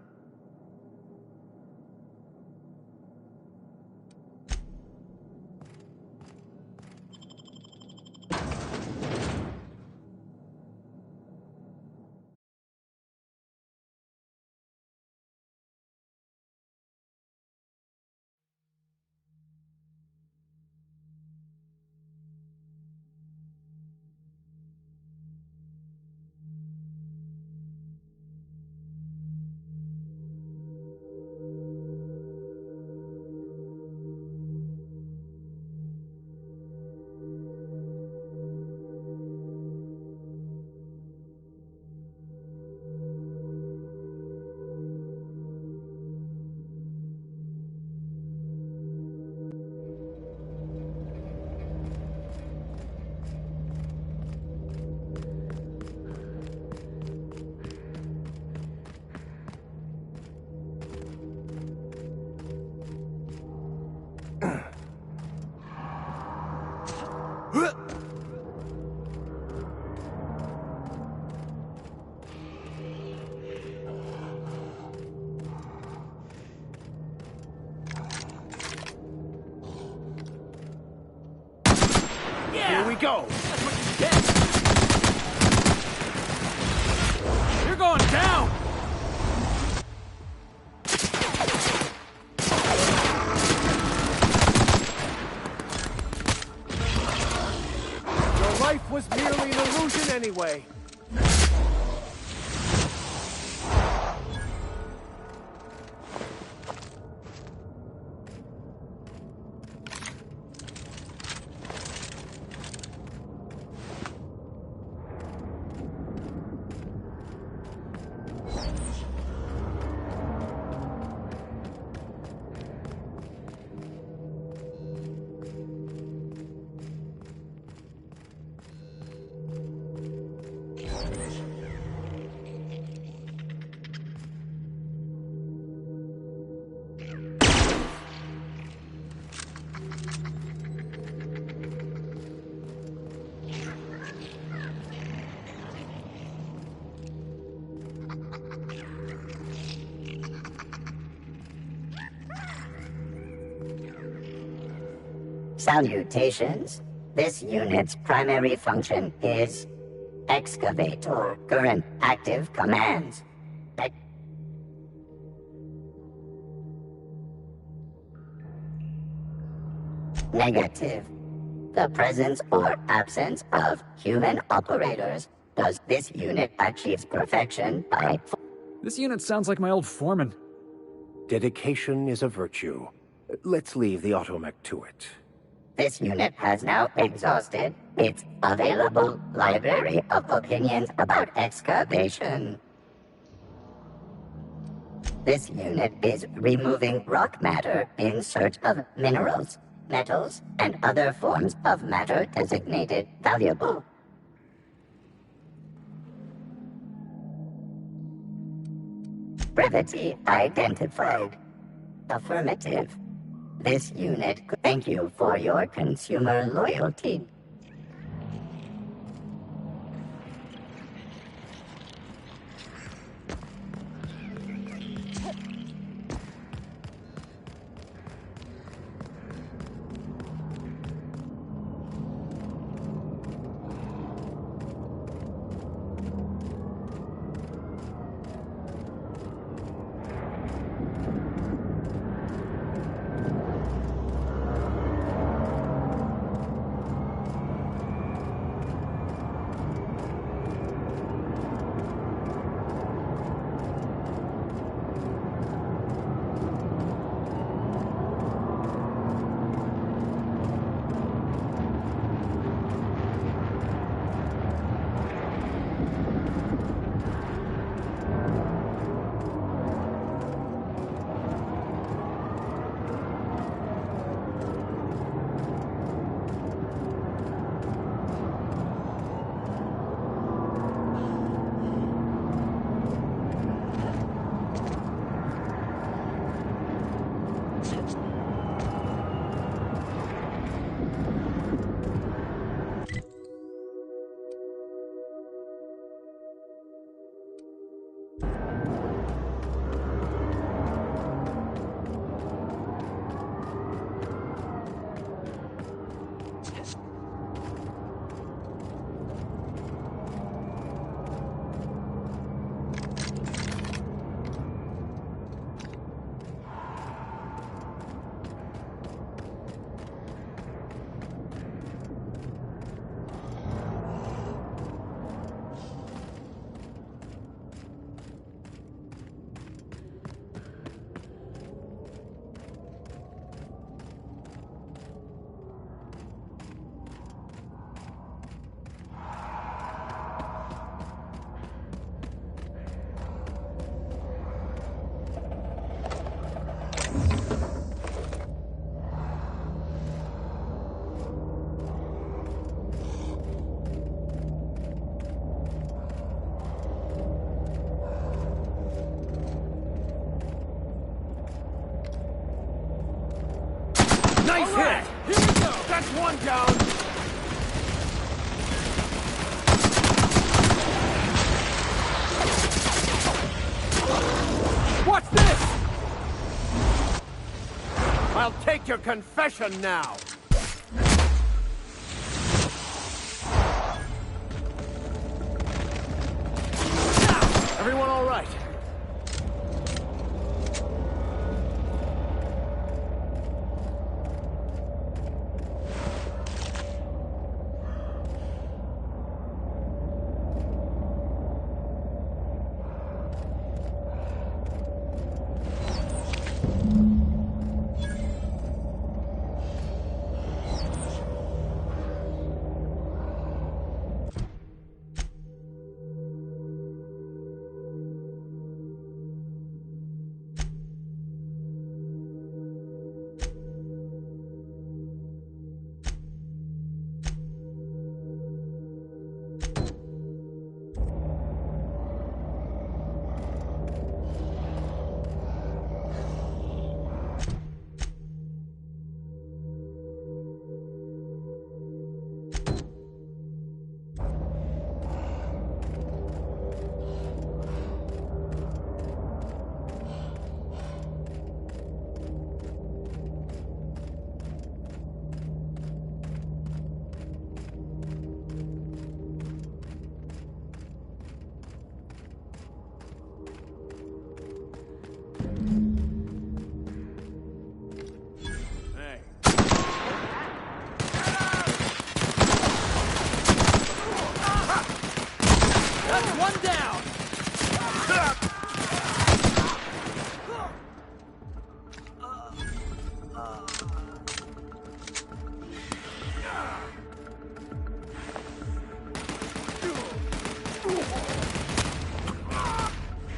Here we go! That's what you get! You're going down! Your life was merely an illusion anyway. Salutations. This unit's primary function is excavator. Current active commands. Negative. the presence or absence of human operators. Does this unit achieves perfection by... This unit sounds like my old foreman. Dedication is a virtue. Let's leave the automech to it. This unit has now exhausted its available library of opinions about excavation. This unit is removing rock matter in search of minerals, metals, and other forms of matter designated valuable. Brevity identified. Affirmative. This unit, thank you for your consumer loyalty. Nice hit! Here we go! That's one down! What's this? I'll take your confession now! Everyone all right?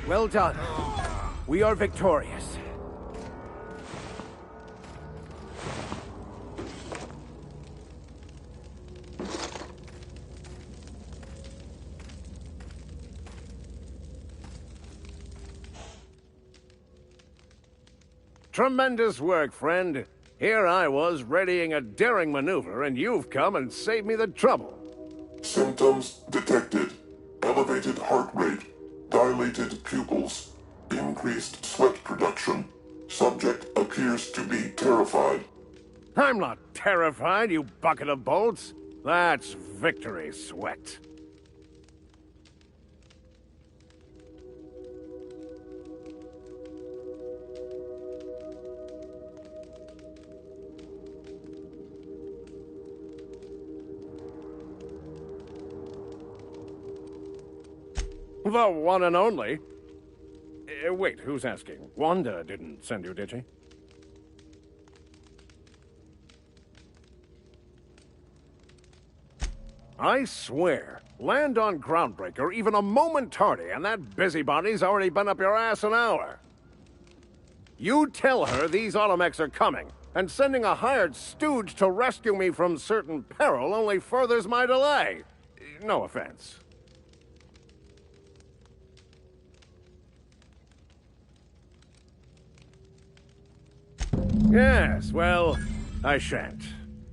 Well done. We are victorious. Tremendous work, friend. Here I was readying a daring maneuver, and you've come and saved me the trouble. Symptoms detected. Elevated heart rate, dilated pupils, increased sweat production. Subject appears to be terrified. I'm not terrified, you bucket of bolts. That's victory sweat. The one and only. Wait, who's asking? Wanda didn't send you, did she? I swear, land on Groundbreaker even a moment tardy, and that busybody's already been up your ass an hour. You tell her these automechs are coming, and sending a hired stooge to rescue me from certain peril only furthers my delay. No offense. Yes, well, I shan't.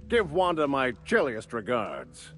Give Wanda my chilliest regards.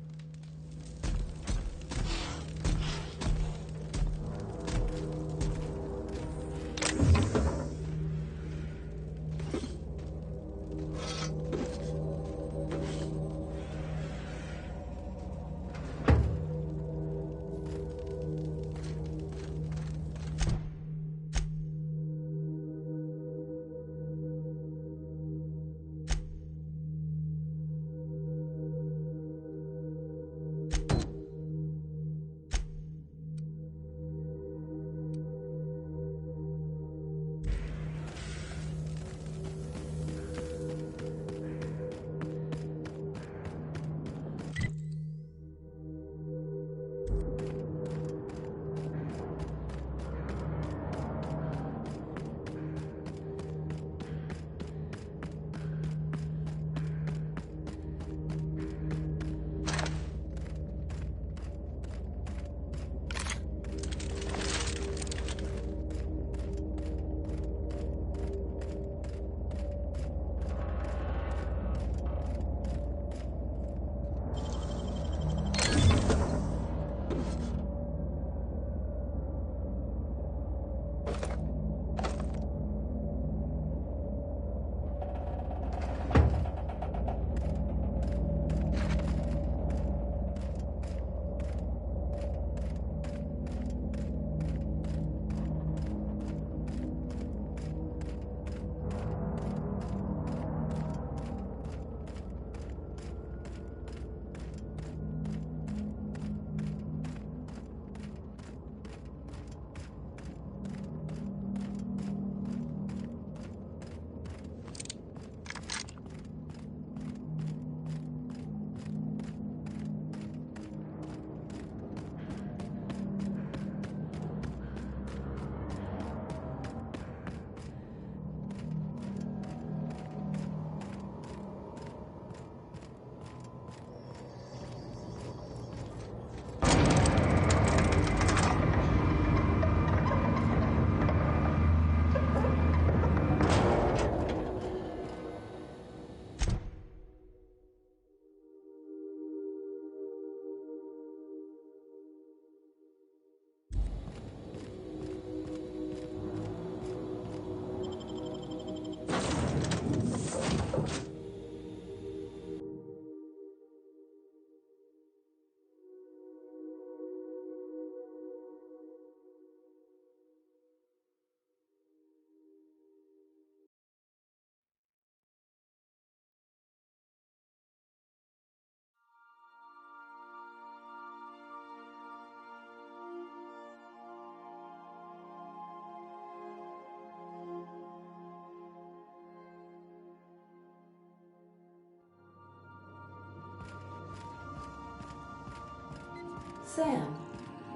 Sam,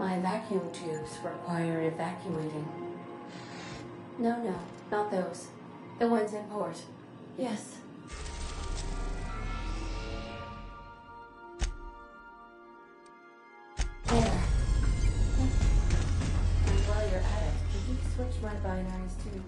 My vacuum tubes require evacuating. No, not those. The ones in port. Yes. There. And while you're at it, could you switch my binaries too?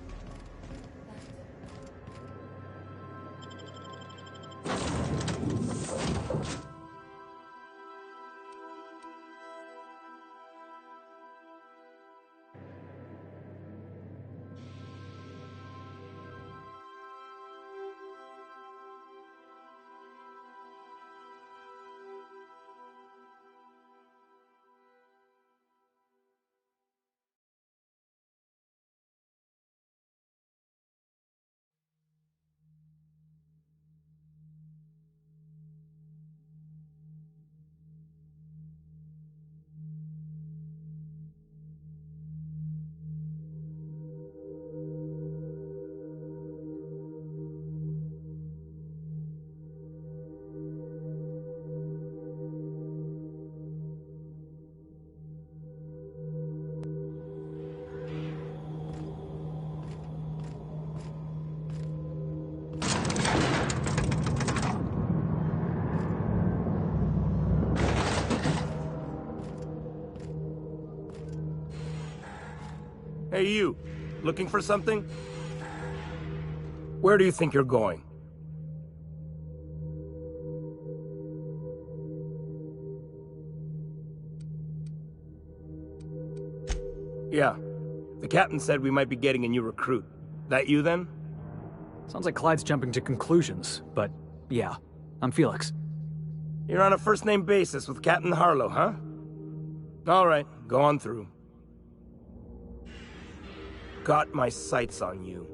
Hey, you. Looking for something? Where do you think you're going? Yeah. The captain said we might be getting a new recruit. That you, then? Sounds like Clyde's jumping to conclusions, but yeah, I'm Felix. You're on a first-name basis with Captain Harlow, huh? All right, go on through. Got my sights on you.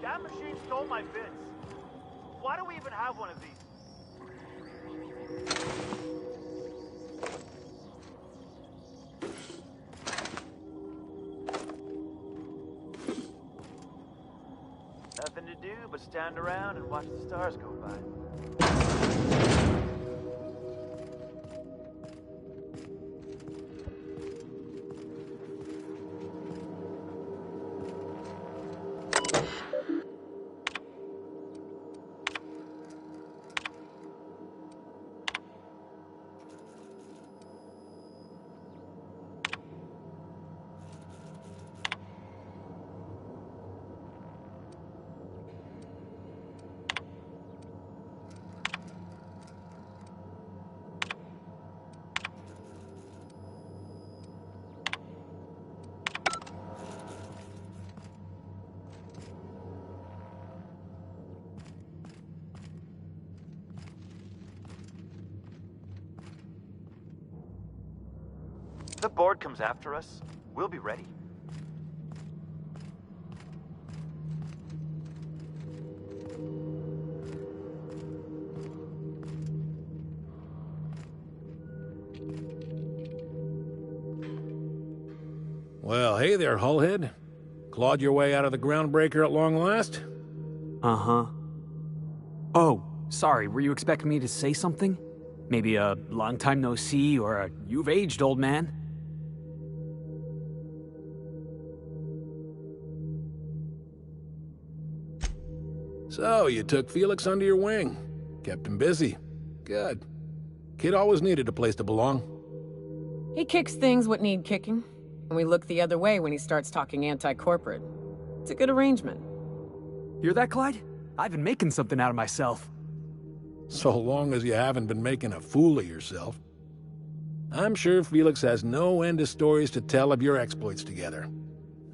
That machine stole my bits. Why do we even have one of these? Nothing to do but stand around and watch the stars go by. If the board comes after us, we'll be ready. Well, hey there, Hullhead. Clawed your way out of the groundbreaker at long last? Uh-huh. Oh, sorry, were you expecting me to say something? Maybe a long time no see, or a you've aged, old man? So, you took Felix under your wing. Kept him busy. Good. Kid always needed a place to belong. He kicks things what need kicking, and we look the other way when he starts talking anti-corporate. It's a good arrangement. Hear that, Clyde? I've been making something out of myself. So long as you haven't been making a fool of yourself. I'm sure Felix has no end of stories to tell of your exploits together.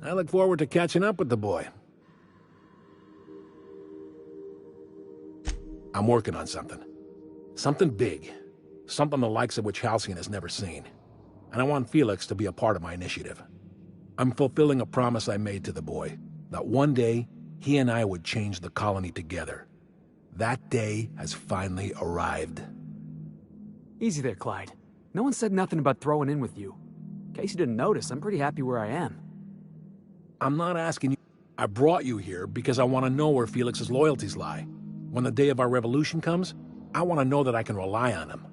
I look forward to catching up with the boy. I'm working on something. Something big. Something the likes of which Halcyon has never seen. And I want Felix to be a part of my initiative. I'm fulfilling a promise I made to the boy, that one day he and I would change the colony together. That day has finally arrived. Easy there, Clyde. No one said nothing about throwing in with you. In case you didn't notice, I'm pretty happy where I am. I'm not asking you. I brought you here because I want to know where Felix's loyalties lie. When the day of our revolution comes, I want to know that I can rely on him.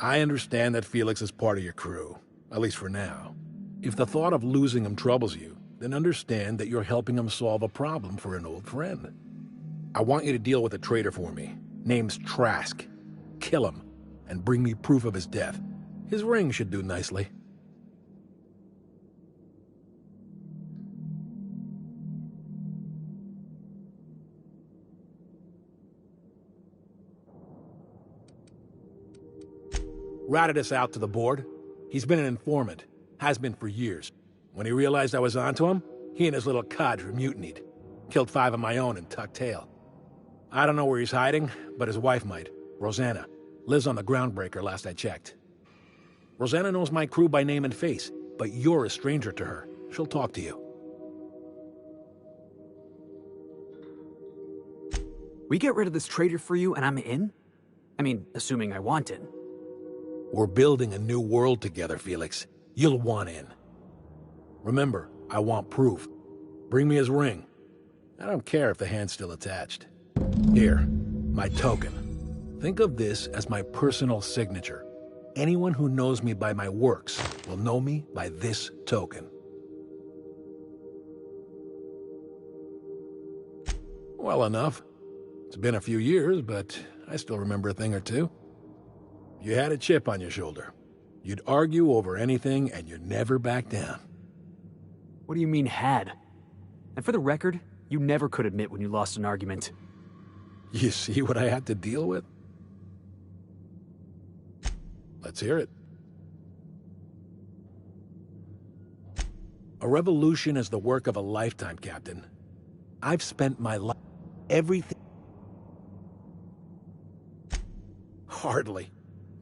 I understand that Felix is part of your crew, at least for now. If the thought of losing him troubles you, then understand that you're helping him solve a problem for an old friend. I want you to deal with a traitor for me. Name's Trask. Kill him, and bring me proof of his death. His ring should do nicely. Ratted us out to the board. He's been an informant. Has been for years. When he realized I was onto him, he and his little cadre mutinied. Killed 5 of my own and tucked tail. I don't know where he's hiding, but his wife might. Rosanna. Lives on the groundbreaker last I checked. Rosanna knows my crew by name and face, but you're a stranger to her. She'll talk to you. We get rid of this traitor for you and I'm in? I mean, assuming I want it. We're building a new world together, Felix. You'll want in. Remember, I want proof. Bring me his ring. I don't care if the hand's still attached. Here, my token. Think of this as my personal signature. Anyone who knows me by my works will know me by this token. Well enough. It's been a few years, but I still remember a thing or two. You had a chip on your shoulder. You'd argue over anything, and you'd never back down. What do you mean, had? And for the record, you never could admit when you lost an argument. You see what I had to deal with? Let's hear it. A revolution is the work of a lifetime, Captain. I've spent my life... everything... Hardly.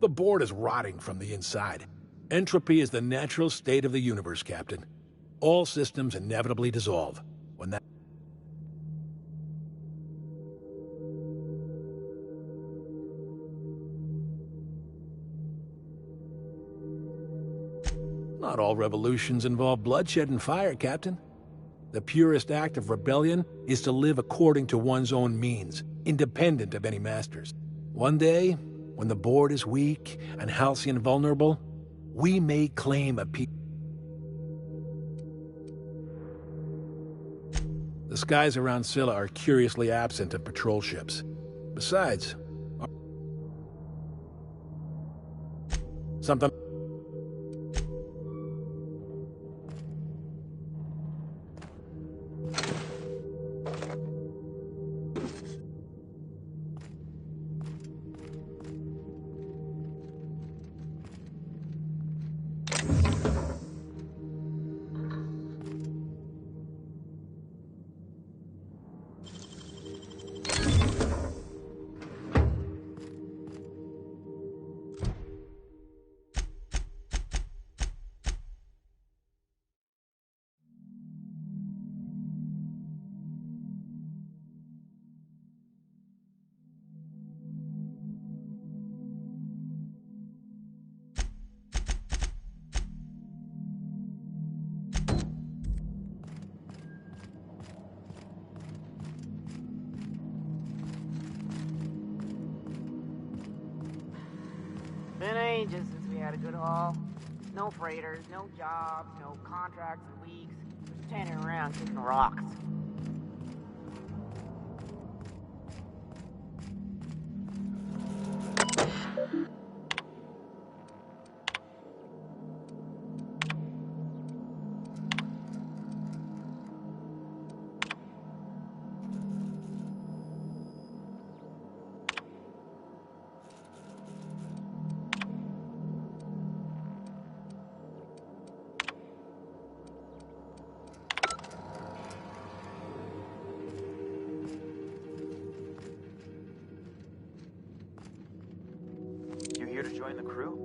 The board is rotting from the inside. Entropy is the natural state of the universe, Captain. All systems inevitably dissolve. When that... Not all revolutions involve bloodshed and fire, Captain. The purest act of rebellion is to live according to one's own means, independent of any masters. One day, when the board is weak and Halcyon vulnerable, we may claim a peace. The skies around Scylla are curiously absent of patrol ships. Besides, something... changes since we had a good haul. No freighters, no jobs, no contracts in weeks. Just standing around kicking rocks. You here to join the crew?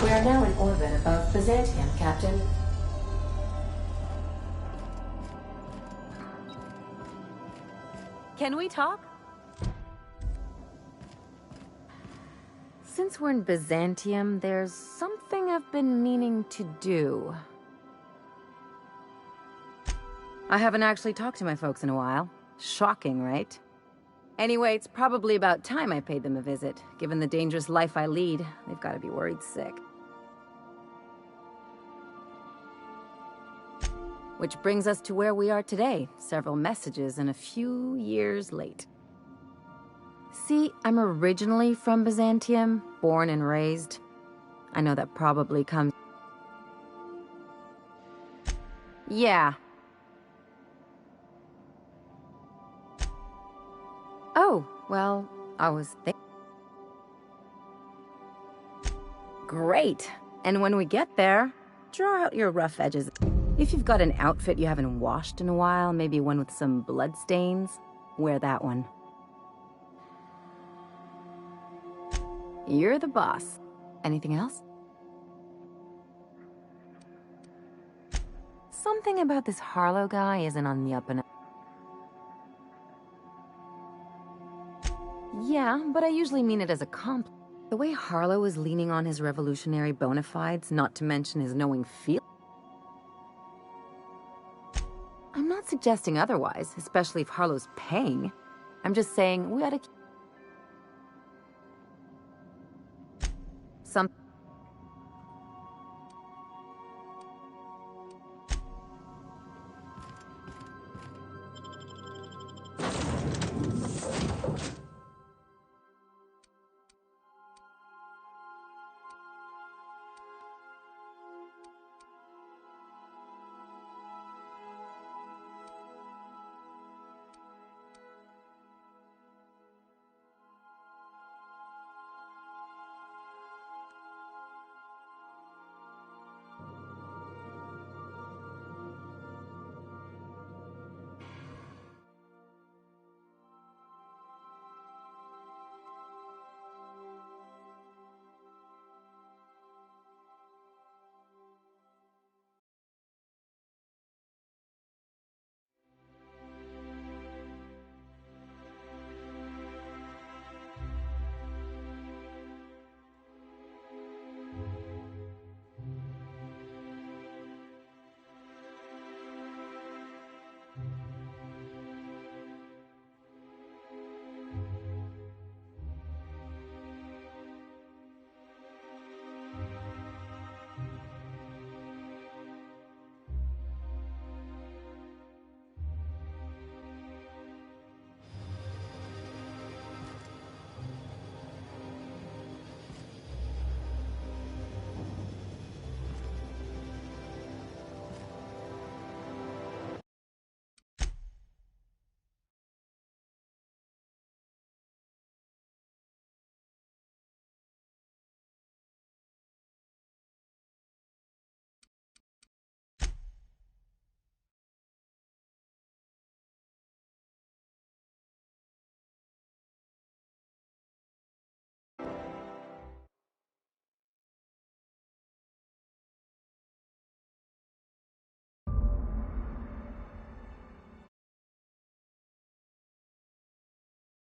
We are now in orbit above Byzantium, Captain. Can we talk? Since we're in Byzantium, there's something I've been meaning to do. I haven't actually talked to my folks in a while. Shocking, right? Anyway, it's probably about time I paid them a visit. Given the dangerous life I lead, they've got to be worried sick. Which brings us to where we are today, several messages and a few years late. See, I'm originally from Byzantium, born and raised. I know that probably comes... Yeah. Oh, well, I was thinking... Great. And when we get there, draw out your rough edges. If you've got an outfit you haven't washed in a while, maybe one with some bloodstains, wear that one. You're the boss. Anything else? Something about this Harlow guy isn't on the up and up. Yeah, but I usually mean it as a compliment. The way Harlow is leaning on his revolutionary bona fides, not to mention his knowing feel. I'm not suggesting otherwise, especially if Harlow's paying. I'm just saying we ought to...